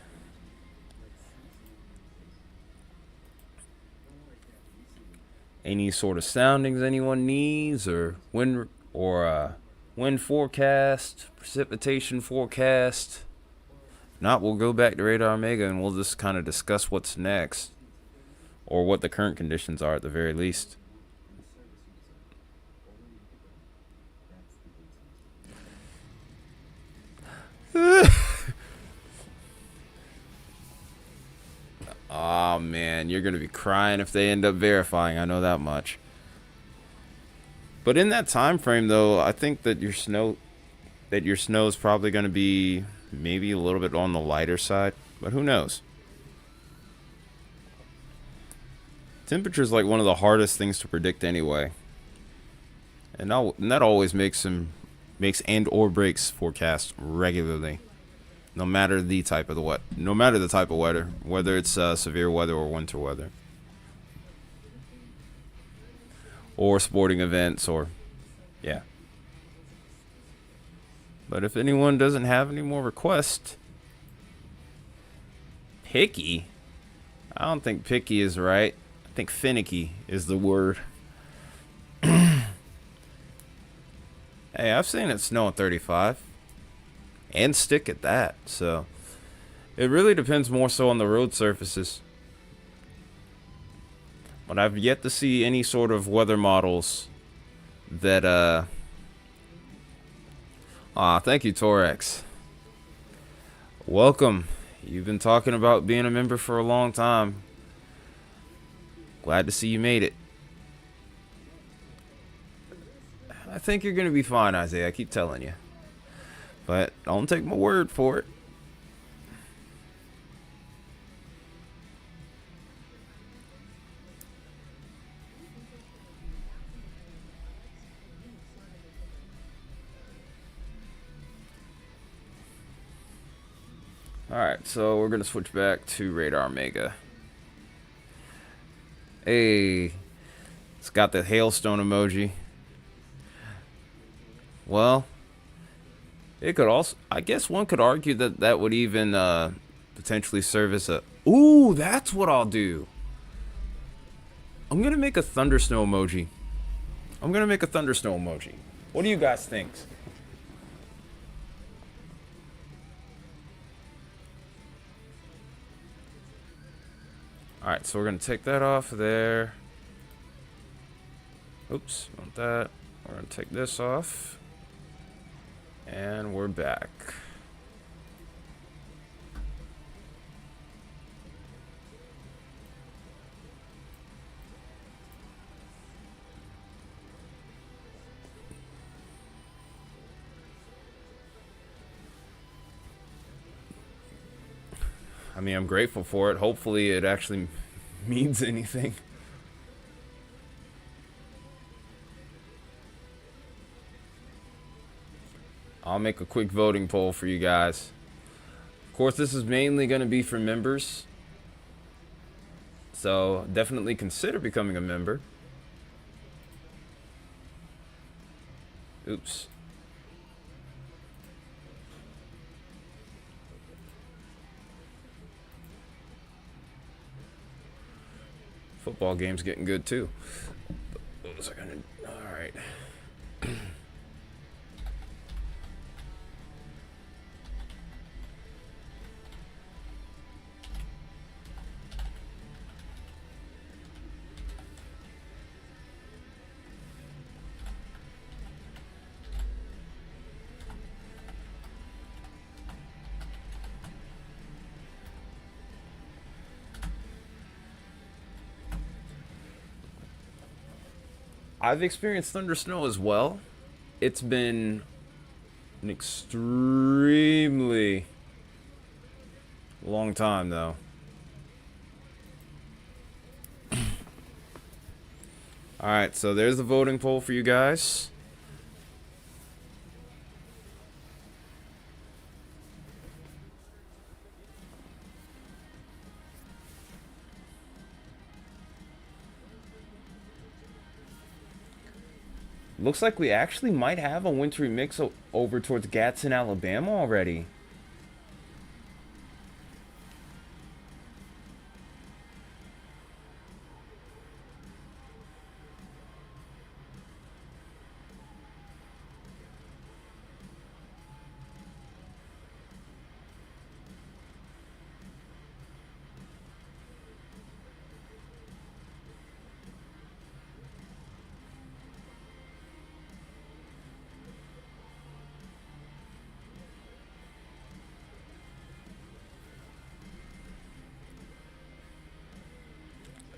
Any sort of soundings anyone needs, or wind forecast, precipitation forecast. If not, we'll go back to Radar Omega and we'll just kind of discuss what's next, or what the current conditions are at the very least. Oh man, you're gonna be crying if they end up verifying. I know that much. But in that time frame, though, I think that your snow is probably gonna be maybe a little bit on the lighter side. But who knows? Temperature is like one of the hardest things to predict anyway, and that always makes and or breaks forecast regularly. no matter the type of no matter the type of weather, whether it's severe weather or winter weather, or sporting events, or yeah. But if anyone doesn't have any more requests, picky. I don't think picky is right. I think finicky is the word. Hey, I've seen it snow at 35 and stick at that. So it really depends more so on the road surfaces. But I've yet to see any sort of weather models that thank you, Torex. Welcome. You've been talking about being a member for a long time. Glad to see you made it. I think you're going to be fine, Isaiah. I keep telling you. But don't take my word for it. Alright, so we're going to switch back to Radar Mega. Hey, it's got the hailstone emoji. Well, it could also, I guess one could argue that that would even potentially serve as a... Ooh, that's what I'll do. I'm going to make a thunder snow emoji. What do you guys think? Alright, so we're going to take that off there. Oops, want that. We're going to take this off. And we're back. I mean, I'm grateful for it. Hopefully it actually means anything. I'll make a quick voting poll for you guys. Of course, this is mainly going to be for members. So definitely consider becoming a member. Oops. Football game's getting good too. Those are gonna. All right. I've experienced thunder snow as well. It's been an extremely long time though. Alright, so there's the voting poll for you guys. Looks like we actually might have a wintry mix over towards Gadsden, Alabama already.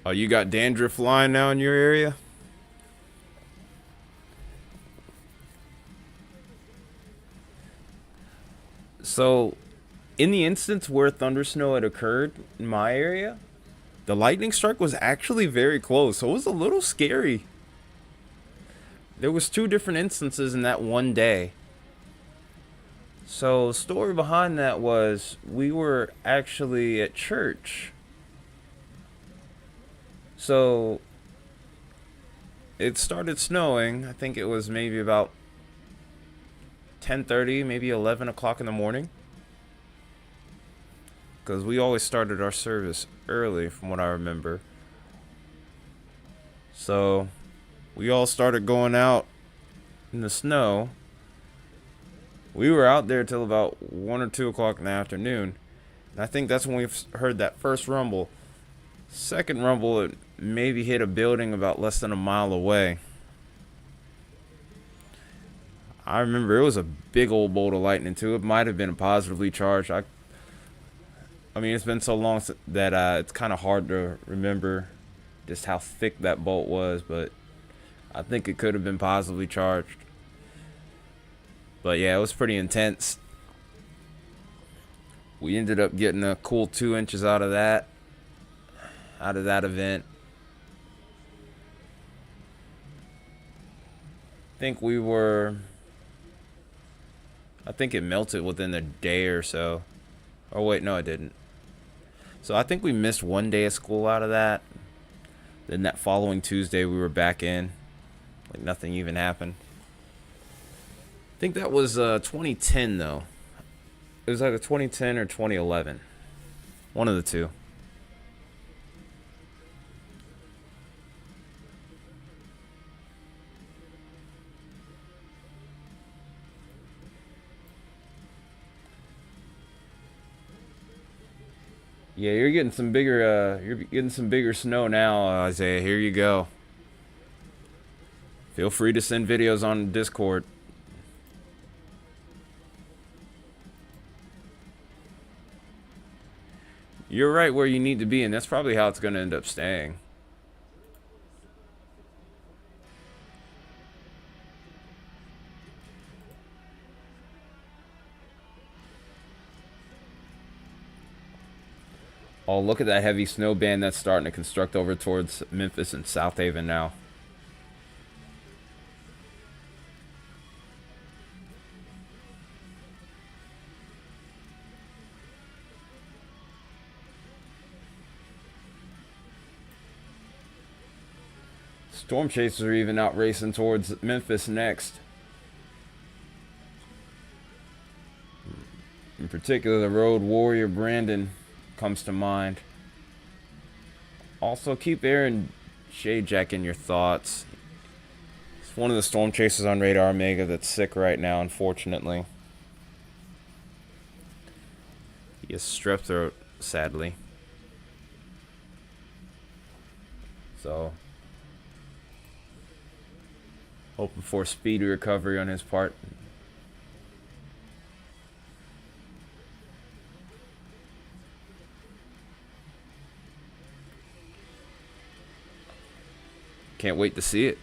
Oh, you got dandruff flying now in your area? So, in the instance where thunder snow had occurred in my area, the lightning strike was actually very close, so it was a little scary. There was two different instances in that one day. So, the story behind that was we were actually at church. So, it started snowing. I think it was maybe about 10:30, maybe 11 o'clock in the morning. Because we always started our service early, from what I remember. So, we all started going out in the snow. We were out there till about 1 or 2 o'clock in the afternoon. And I think that's when we heard that first rumble. Second rumble, it maybe hit a building about less than a mile away. I remember it was a big old bolt of lightning too. It might have been positively charged. I mean, it's been so long that it's kind of hard to remember just how thick that bolt was, but I think it could have been positively charged. But yeah, it was pretty intense. We ended up getting a cool 2 inches out of that event. I think it melted within a day or so. Oh wait, no it didn't. So I think we missed one day of school out of that. Then that following Tuesday we were back in. Like nothing even happened. I think that was 2010 though. It was either 2010 or 2011. One of the two. Yeah, you're getting some bigger snow now, Isaiah. Here you go. Feel free to send videos on Discord. You're right where you need to be, and that's probably how it's going to end up staying. Oh, look at that heavy snow band that's starting to construct over towards Memphis and South Haven now. Storm chasers are even out racing towards Memphis next. In particular, the Road Warrior Brandon comes to mind. Also, keep Aaron Shayjack in your thoughts. It's one of the storm chasers on Radar Omega that's sick right now, unfortunately. He has strep throat, sadly. So, hoping for speedy recovery on his part. Can't wait to see it.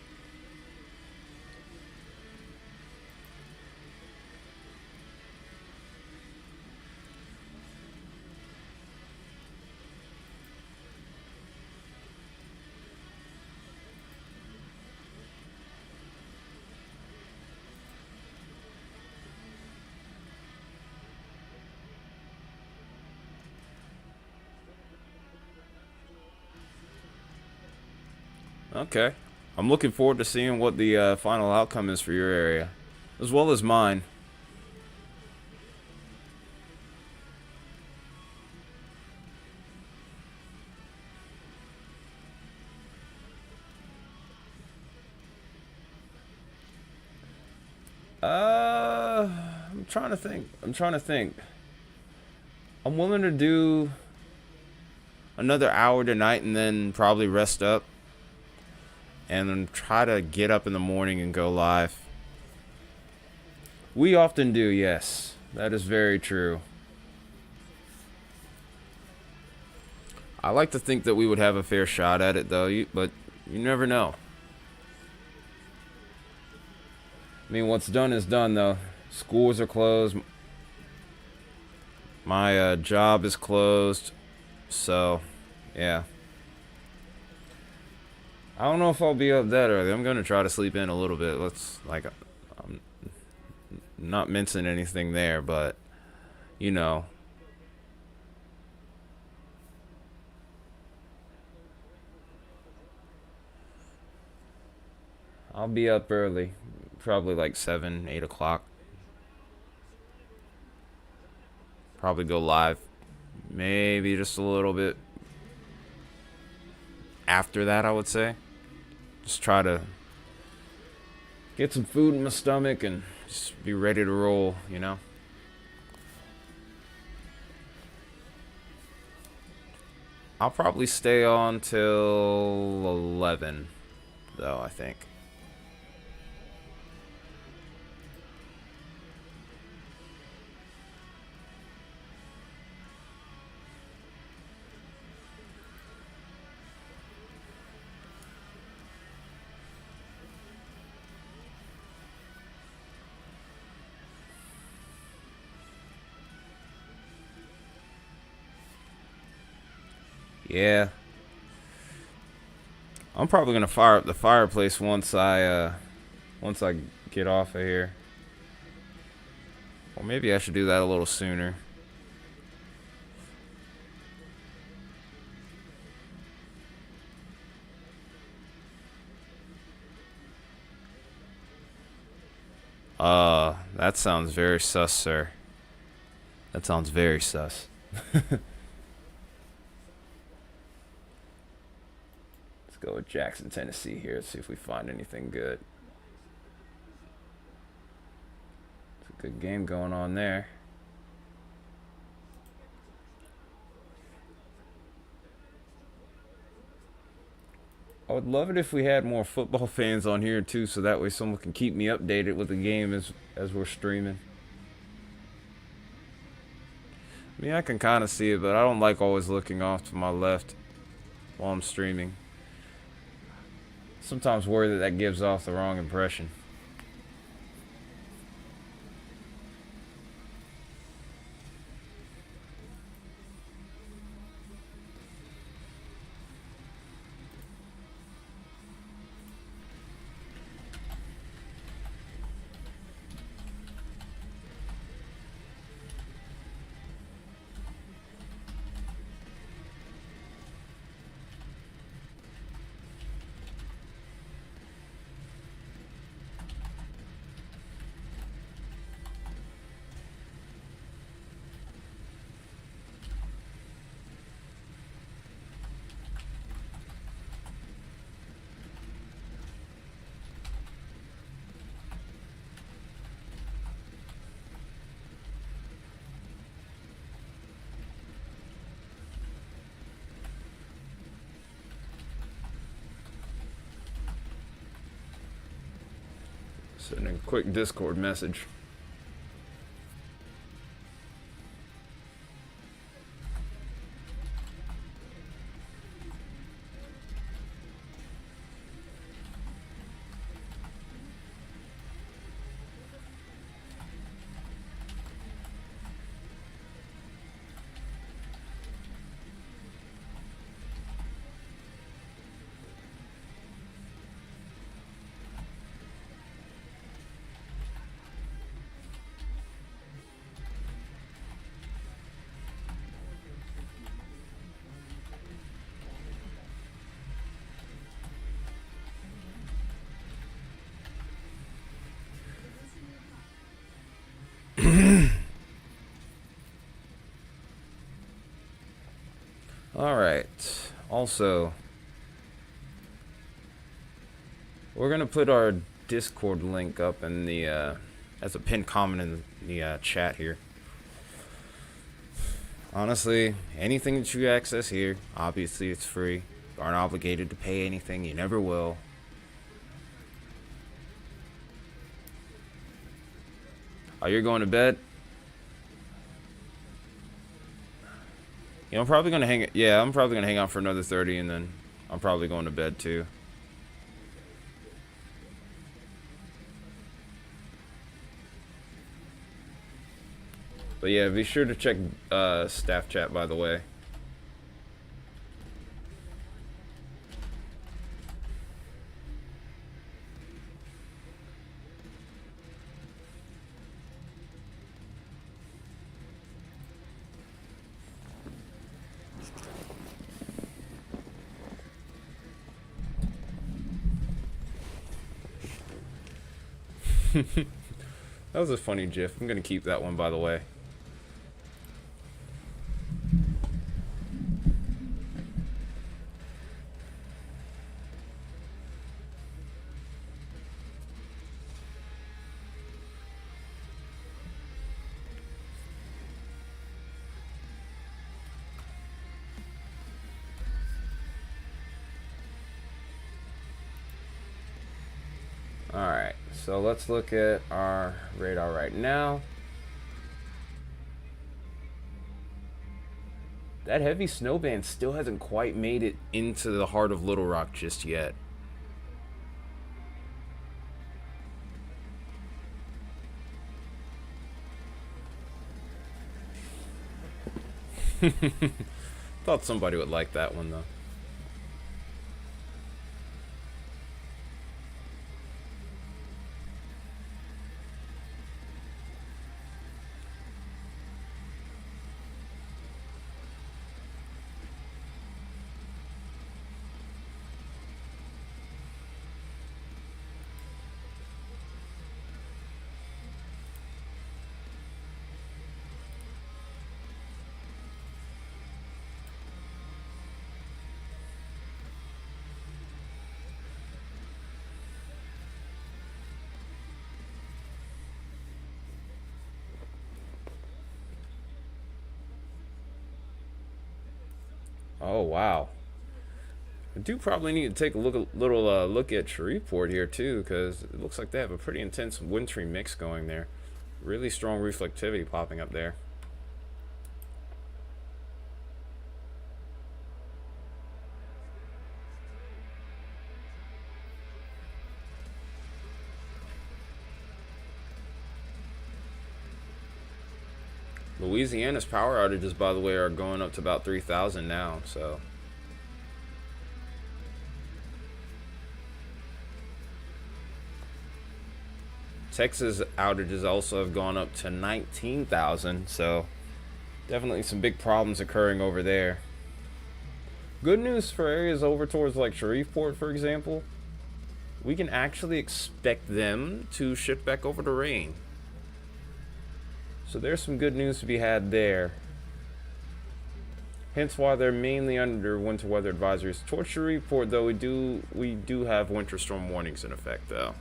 Okay. I'm looking forward to seeing what the final outcome is for your area, as well as mine. I'm trying to think. I'm willing to do another hour tonight and then probably rest up. And then try to get up in the morning and go live. We often do, yes. That is very true. I like to think that we would have a fair shot at it, though, but you never know. I mean, what's done is done, though. Schools are closed. My job is closed. So, yeah. I don't know if I'll be up that early. I'm going to try to sleep in a little bit. I'm not mincing anything there, but you know, I'll be up early, probably like 7, 8 o'clock. Probably go live, maybe just a little bit after that, I would say. Just try to get some food in my stomach and just be ready to roll, you know? I'll probably stay on till 11, though, I think. Yeah. I'm probably gonna fire up the fireplace once I get off of here. Or maybe I should do that a little sooner. That sounds very sus, sir. That sounds very sus. Let's go with Jackson, Tennessee here. Let's see if we find anything good. It's a good game going on there. I would love it if we had more football fans on here too, so that way someone can keep me updated with the game as we're streaming. I mean, I can kind of see it, but I don't like always looking off to my left while I'm streaming. Sometimes worry that that gives off the wrong impression. Sending a quick Discord message. All right. Also, we're gonna put our Discord link up in the as a pinned comment in the chat here. Honestly, anything that you access here, obviously it's free. You aren't obligated to pay anything. You never will. Oh, you're going to bed? Yeah, I'm probably gonna hang. Yeah, I'm probably gonna hang out for another 30, and then I'm probably going to bed too. But yeah, be sure to check staff chat, by the way. That was a funny gif. I'm gonna keep that one, by the way. Alright, so let's look at our radar right now. That heavy snow band still hasn't quite made it into the heart of Little Rock just yet. Thought somebody would like that one, though. Oh, wow. I do probably need to take a little look at Shreveport here too, because it looks like they have a pretty intense wintry mix going there. Really strong reflectivity popping up there. Louisiana's power outages, by the way, are going up to about 3,000 now, so. Texas outages also have gone up to 19,000, so definitely some big problems occurring over there. Good news for areas over towards like Shreveport, for example. We can actually expect them to shift back over to rain. So there's some good news to be had there. Hence why they're mainly under winter weather advisories. Towards Shreveport, though, we do have winter storm warnings in effect, though.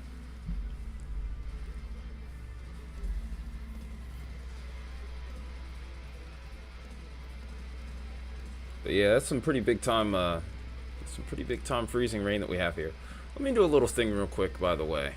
But yeah, that's some pretty big time freezing rain that we have here. Let me do a little thing real quick, by the way.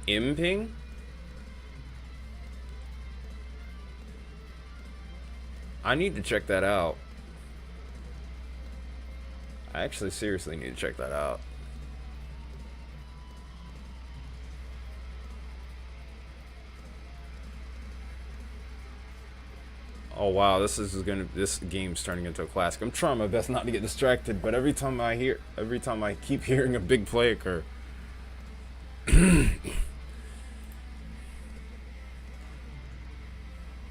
Imping? I need to check that out. I actually seriously need to check that out. Oh wow, this game's turning into a classic. I'm trying my best not to get distracted, but every time I keep hearing a big play occur.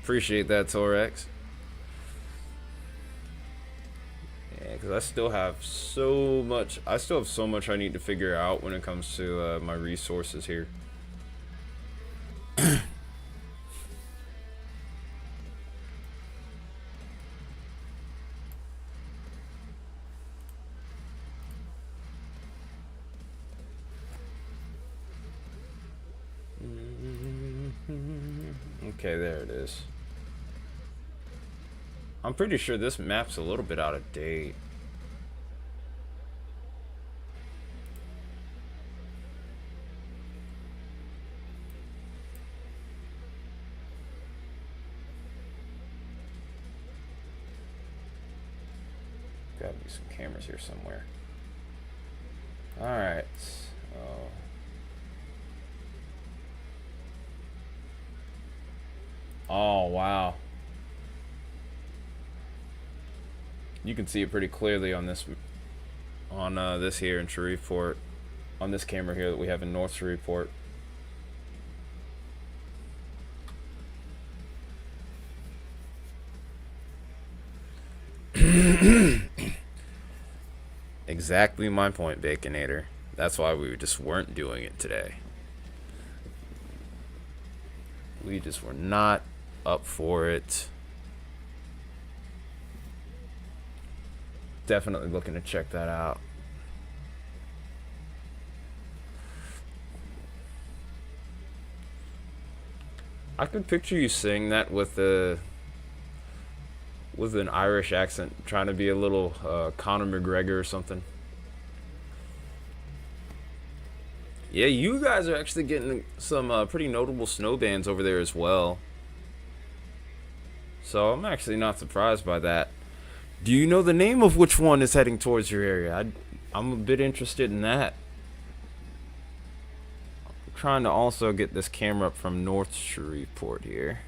Appreciate that, Torex. Yeah, because I still have so much I need to figure out when it comes to my resources here. Okay, there it is. I'm pretty sure this map's a little bit out of date. Gotta be some cameras here somewhere. Alright. Oh, wow. You can see it pretty clearly on this this here in Shreveport, on this camera here that we have in North Shreveport. Exactly my point, Baconator. That's why we just weren't doing it today. We just were not up for it. Definitely looking to check that out. I could picture you saying that with an Irish accent, trying to be a little Conor McGregor or something. Yeah, you guys are actually getting some pretty notable snow bands over there as well. So I'm actually not surprised by that. Do you know the name of which one is heading towards your area? I'm a bit interested in that. I'm trying to also get this camera up from North Shreveport here.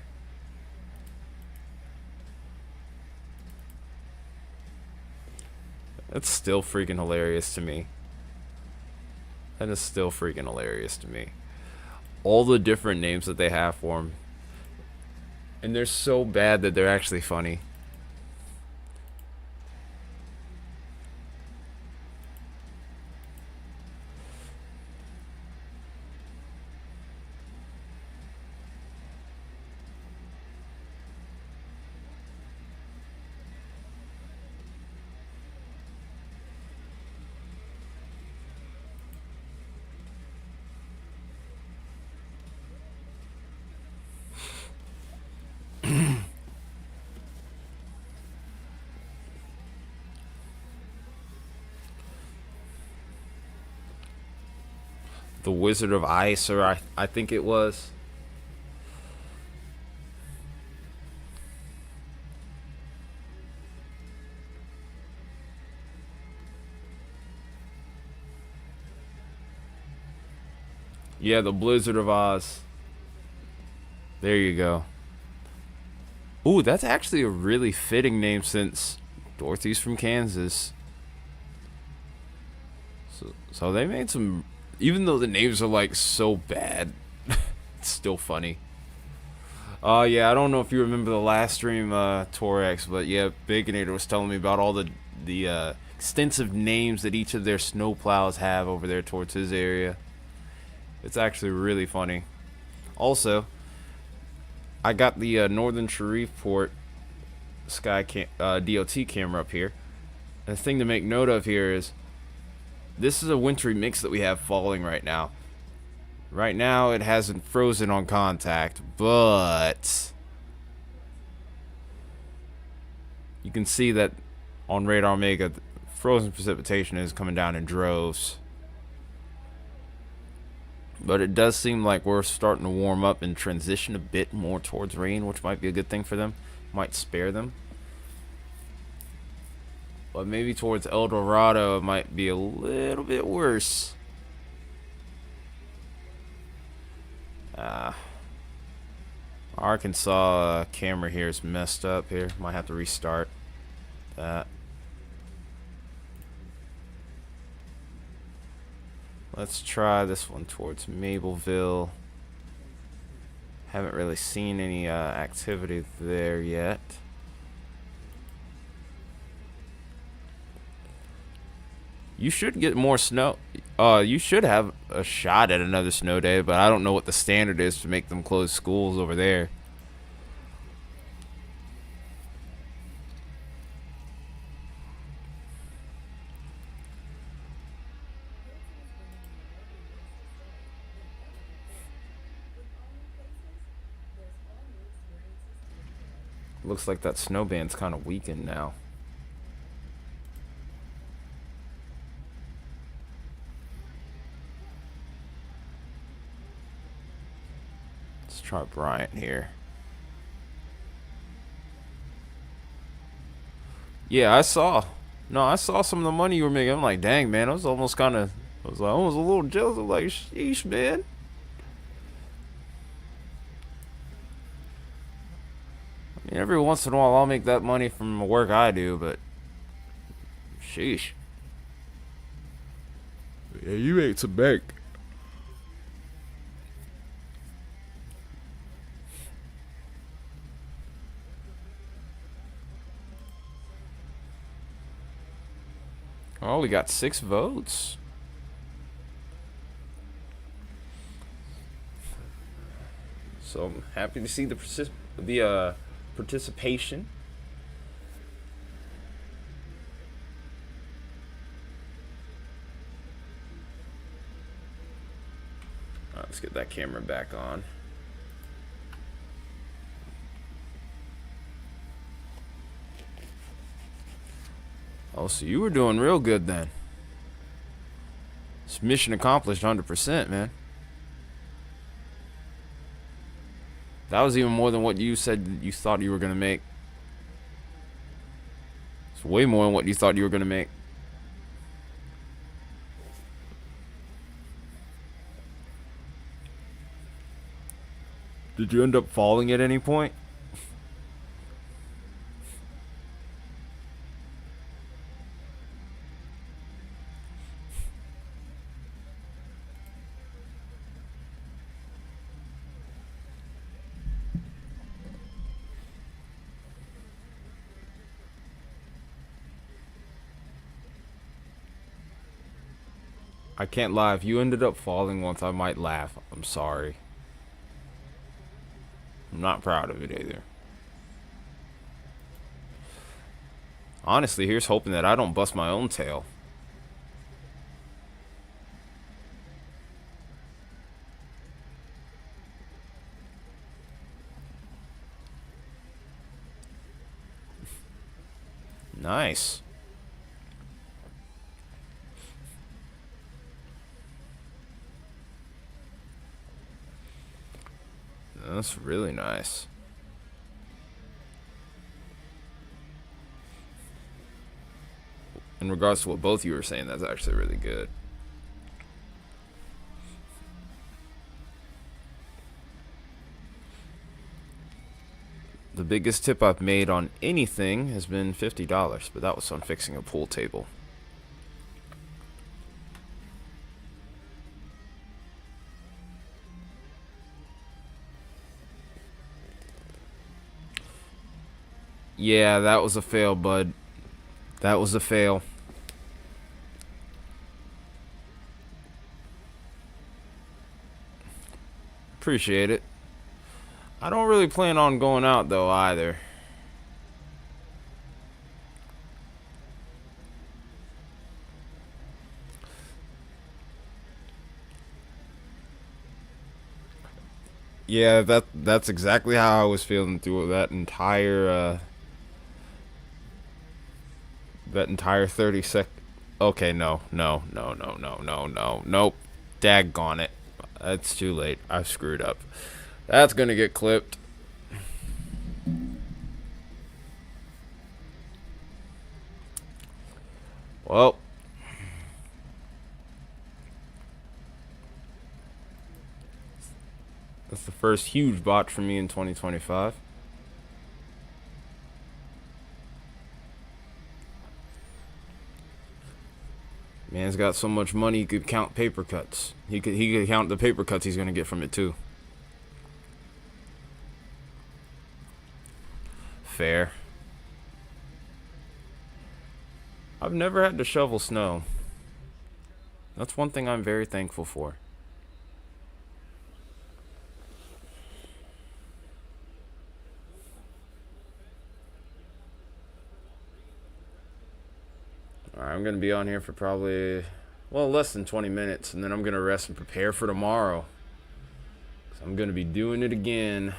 That's still freaking hilarious to me. That is still freaking hilarious to me. All the different names that they have for them. And they're so bad that they're actually funny. The Wizard of Ice, or I think it was. Yeah, the Blizzard of Oz. There you go. Ooh, that's actually a really fitting name since Dorothy's from Kansas. So they made some, even though the names are like so bad, it's still funny. Yeah, I don't know if you remember the last stream, Torex, but yeah, Baconator was telling me about all the extensive names that each of their snowplows have over there towards his area. It's actually really funny. Also, I got the Northern Shreveport DOT camera up here. And the thing to make note of here is, this is a wintry mix that we have falling right now. Right now, it hasn't frozen on contact, but you can see that on Radar Mega, frozen precipitation is coming down in droves. But it does seem like we're starting to warm up and transition a bit more towards rain, which might be a good thing for them. Might spare them. But maybe towards El Dorado, it might be a little bit worse. Arkansas camera here is messed up here. Might have to restart that. Let's try this one towards Mableville. Haven't really seen any activity there yet. You should get more snow. You should have a shot at another snow day, but I don't know what the standard is to make them close schools over there. Looks like that snow band's kind of weakened now. Let's try Bryant here. Yeah, I saw No, I saw some of the money you were making. I'm like, dang, man, I was almost kind of, I was like, almost a little jealous. I'm like, sheesh, man. I mean, every once in a while, I'll make that money from the work I do, but sheesh. Yeah, you ate some bank. Oh, we got 6 votes. So I'm happy to see the participation. Let's get that camera back on. Oh, so you were doing real good then. It's mission accomplished 100%, man. That was even more than what you said you thought you were going to make. It's way more than what you thought you were going to make. Did you end up falling at any point? I can't lie. If you ended up falling once, I might laugh. I'm sorry. I'm not proud of it either. Honestly, here's hoping that I don't bust my own tail. Nice. That's really nice. In regards to what both of you were saying, that's actually really good. The biggest tip I've made on anything has been $50, but that was on fixing a pool table. Yeah, that was a fail, bud. That was a fail. Appreciate it. I don't really plan on going out, though, either. Yeah, that's exactly how I was feeling through that entire 30 sec. Okay, no, nope. Daggone it. That's too late. I screwed up. That's gonna get clipped. Well, that's the first huge botch for me in 2025. Man's got so much money he could count paper cuts. He could count the paper cuts he's gonna get from it too. Fair. I've never had to shovel snow. That's one thing I'm very thankful for. Alright, I'm gonna be on here for probably, well, less than 20 minutes, and then I'm gonna rest and prepare for tomorrow. 'Cause I'm gonna be doing it again.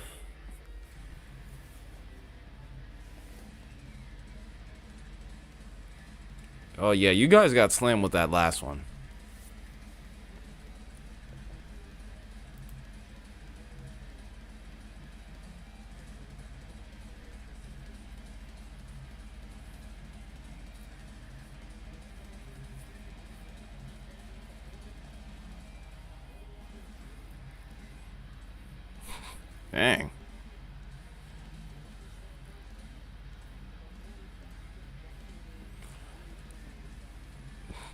Oh yeah, you guys got slammed with that last one. Dang.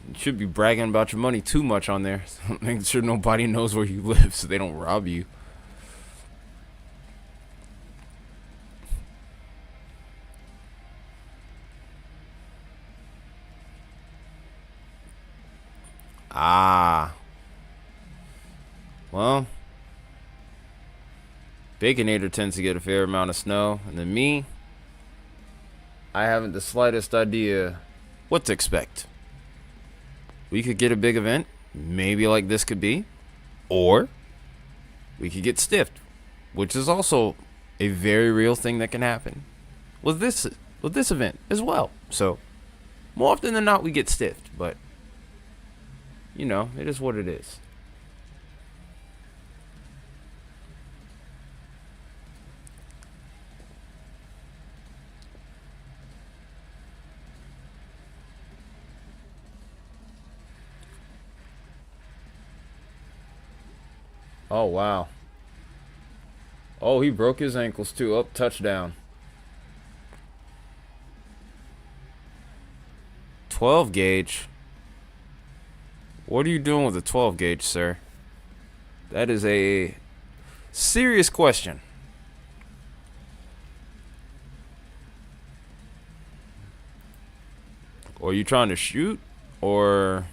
You should be bragging about your money too much on there. Make sure nobody knows where you live so they don't rob you. Ah. Well, Baconator tends to get a fair amount of snow, and then me, I haven't the slightest idea what to expect. We could get a big event, maybe like this could be, or we could get stiffed, which is also a very real thing that can happen with this event as well. So more often than not, we get stiffed, but it is what it is. Oh wow. Oh, he broke his ankles too. Up, touchdown. 12 gauge. What are you doing with a 12 gauge, sir? That is a serious question. Are you trying to shoot? Or...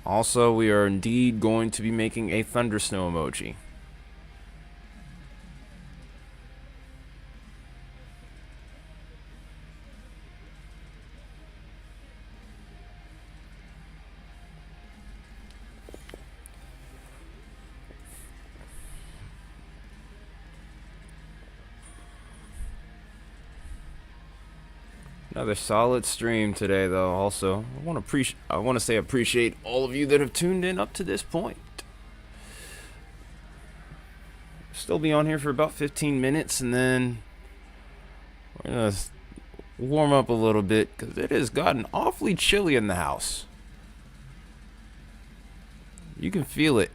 Also, we are indeed going to be making a thunder snow emoji. Another solid stream today, though. Also, I want to say appreciate all of you that have tuned in up to this point. Still be on here for about 15 minutes, and then we're gonna warm up a little bit because it has gotten awfully chilly in the house. You can feel it.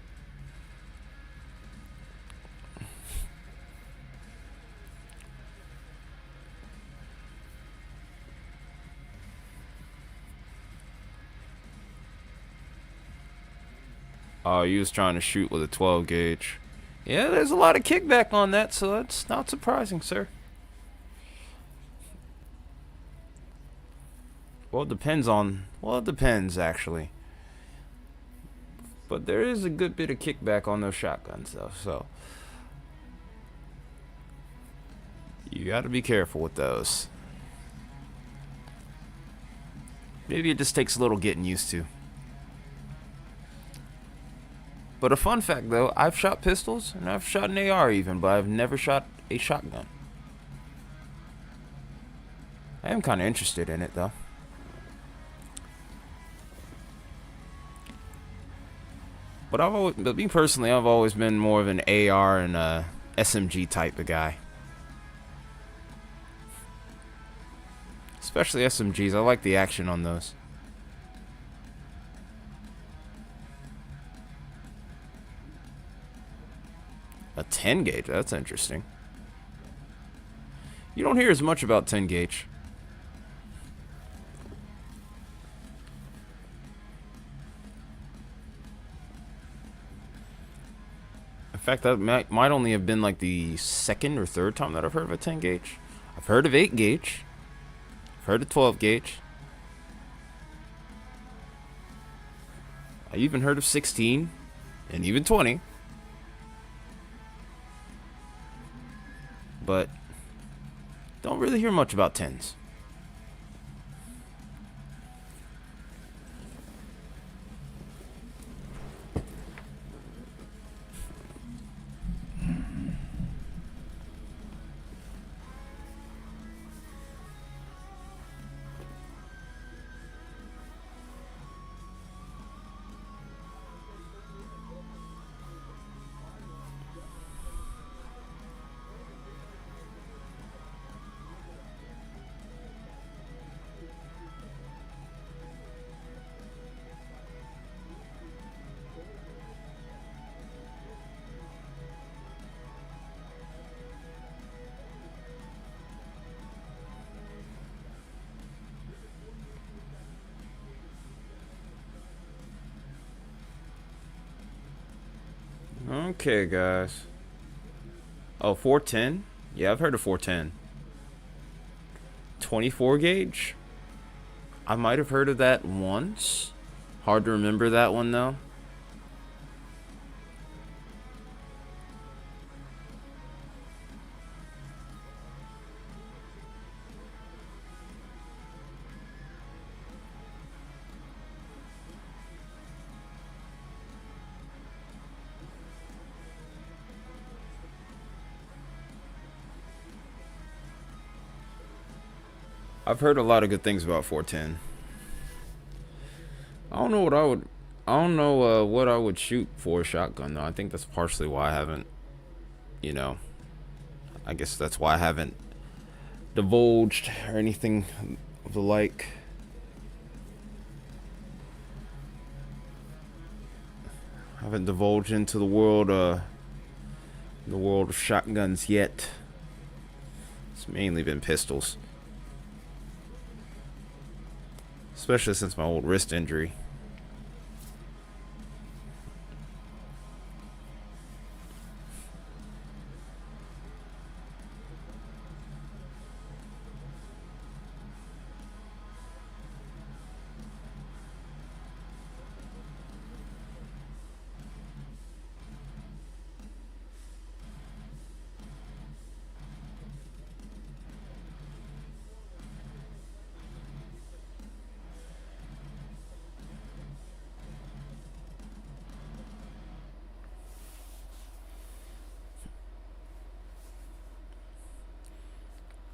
Oh, you was trying to shoot with a 12 gauge. Yeah, there's a lot of kickback on that, so that's not surprising, sir. Well, it depends, actually. But there is a good bit of kickback on those shotguns, though, so you got to be careful with those. Maybe it just takes a little getting used to. But a fun fact, though, I've shot pistols, and I've shot an AR even, but I've never shot a shotgun. I am kind of interested in it, though. But me personally, I've always been more of an AR and SMG type of guy. Especially SMGs, I like the action on those. A 10 gauge, that's interesting. You don't hear as much about 10 gauge. In fact, that might only have been like the second or third time that I've heard of a 10 gauge. I've heard of 8 gauge. I've heard of 12 gauge. I even heard of 16 and even 20. But don't really hear much about 10s. Okay, guys. Oh, 410? Yeah, I've heard of 410. 24 gauge? I might have heard of that once. Hard to remember that one, though. I've heard a lot of good things about 410. I don't know what I would. I don't know what I would shoot for a shotgun though. I think that's partially why I haven't. You know, I guess that's why I haven't divulged or anything of the like. I haven't divulged into the world of shotguns yet. It's mainly been pistols, especially since my old wrist injury.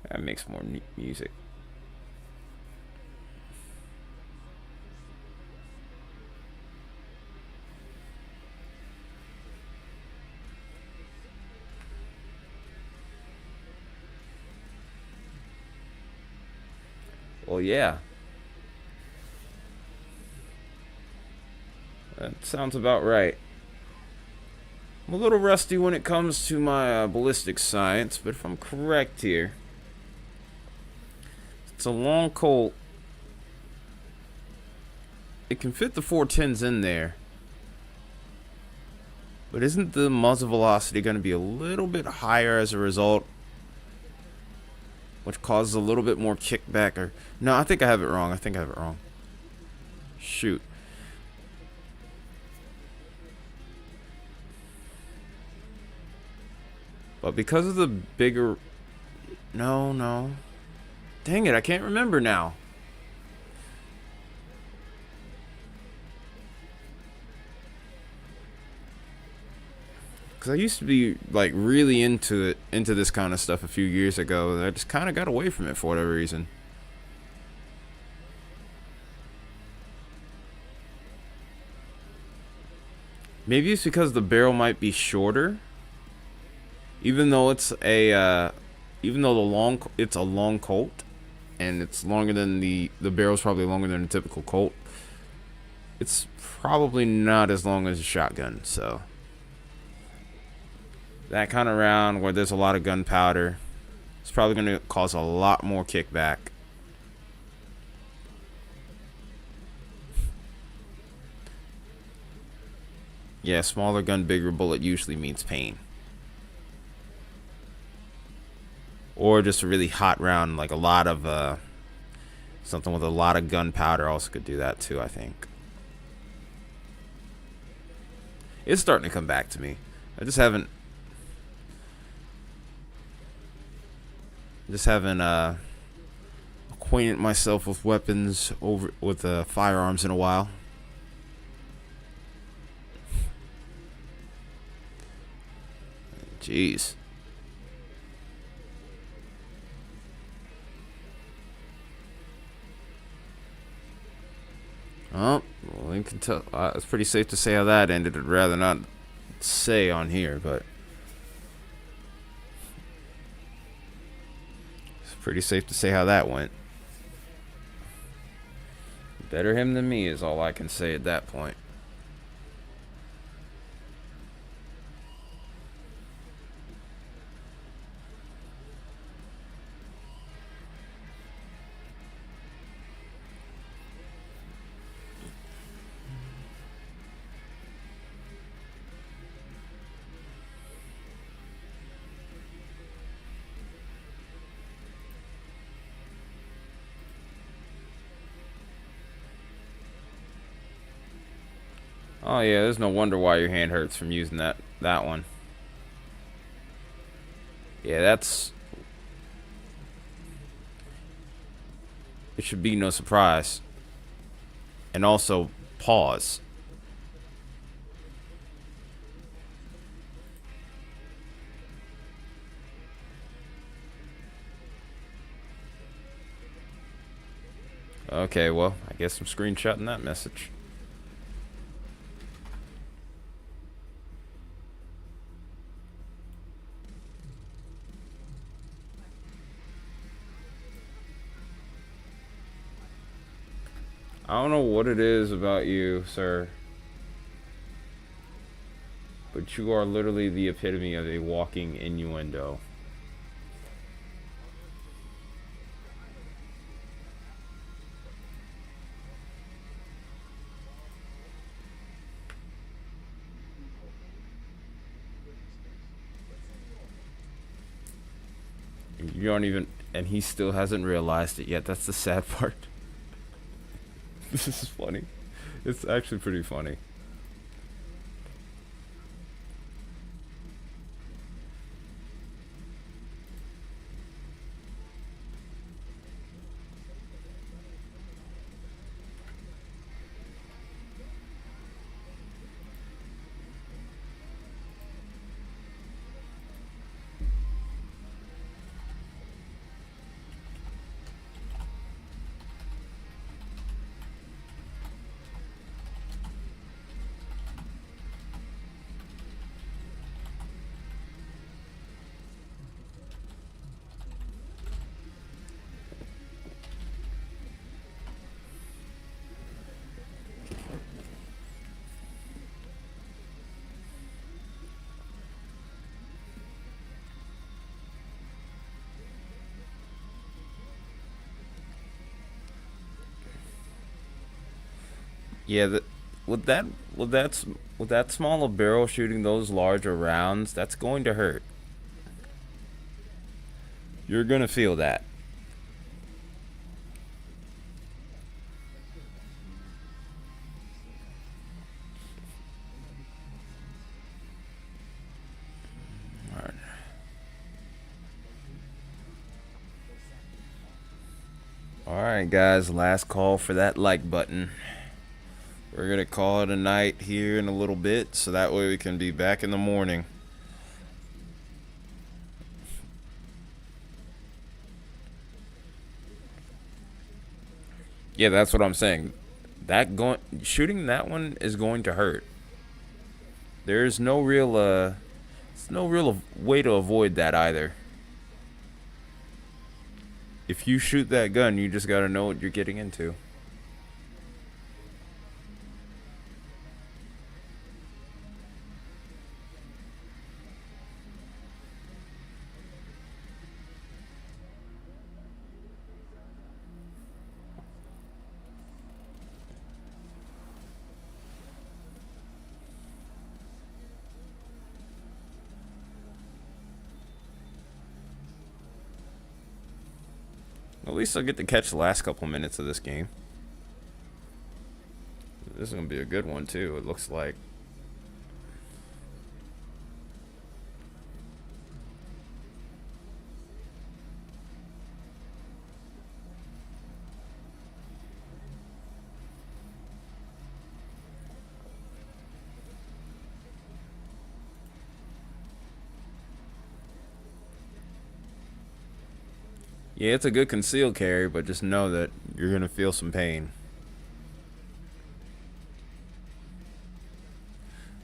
That makes more music. Well, yeah. That sounds about right. I'm a little rusty when it comes to my ballistic science, but if I'm correct here, it's a long Colt. It can fit the 410s in there. But isn't the muzzle velocity going to be a little bit higher as a result? Which causes a little bit more kickback or... No, I think I have it wrong. I think I have it wrong. Shoot. But because of the bigger... No. Dang it, I can't remember now. Because I used to be, like, really into this kind of stuff a few years ago. And I just kind of got away from it for whatever reason. Maybe it's because the barrel might be shorter. Even though it's a... even though it's a long Colt. And it's longer than the barrel's probably longer than a typical Colt. It's probably not as long as a shotgun, so that kind of round where there's a lot of gunpowder, it's probably going to cause a lot more kickback. Yeah, smaller gun, bigger bullet usually means pain. Or just a really hot round, like a lot of something with a lot of gunpowder also could do that too, I think. It's starting to come back to me. I just haven't acquainted myself with weapons with firearms in a while. Jeez. Oh, well, you can tell. It's pretty safe to say how that ended. I'd rather not say on here, but it's pretty safe to say how that went. Better him than me is all I can say at that point. Oh yeah, there's no wonder why your hand hurts from using that one. Yeah, that's it should be no surprise. And also pause. Okay, well, I guess I'm screenshotting that message. I don't know what it is about you, sir, but you are literally the epitome of a walking innuendo. You don't even, and he still hasn't realized it yet. That's the sad part. This is funny. It's actually pretty funny. Yeah, with that with that with that small a barrel shooting those larger rounds, that's going to hurt. You're gonna feel that. All right. All right, guys. Last call for that like button. We're gonna call it a night here in a little bit, so that way we can be back in the morning. Yeah, that's what I'm saying. That going shooting that one is going to hurt. There's no real there's no real way to avoid that either. If you shoot that gun, you just gotta know what you're getting into. At least I'll get to catch the last couple minutes of this game. This is gonna be a good one too. It looks like. Yeah, it's a good concealed carry, but just know that you're gonna feel some pain.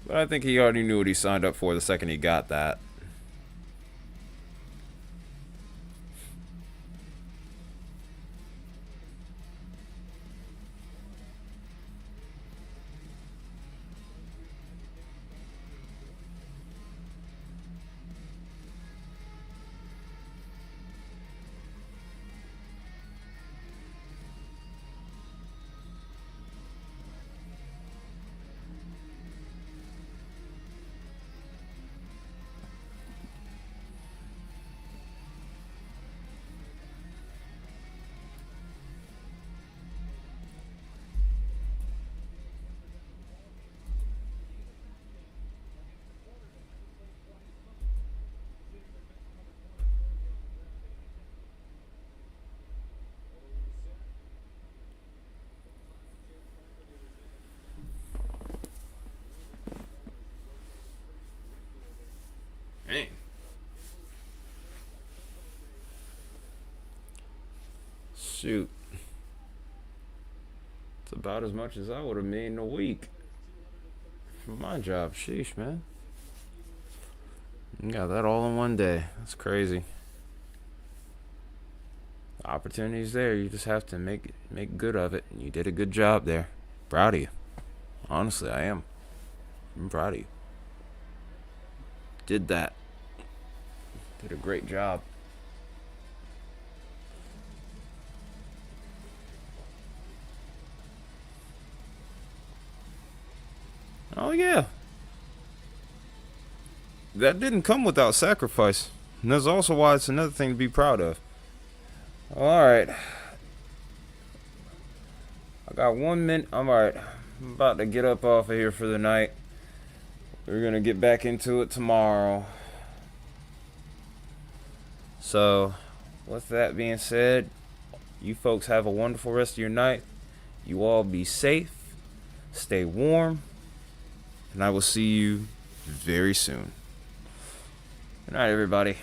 But I think he already knew what he signed up for the second he got that. Shoot. It's about as much as I would have made in a week for my job. Sheesh, man. You got that all in one day. That's crazy. The opportunity's there. You just have to make good of it. You did a good job there. Proud of you. Honestly, I am. I'm proud of you. Did that. Did a great job. Oh yeah. That didn't come without sacrifice. And that's also why it's another thing to be proud of. Alright. I got 1 minute. I'm alright. I'm about to get up off of here for the night. We're gonna get back into it tomorrow. So, with that being said, you folks have a wonderful rest of your night. You all be safe, stay warm, and I will see you very soon. Good night, everybody.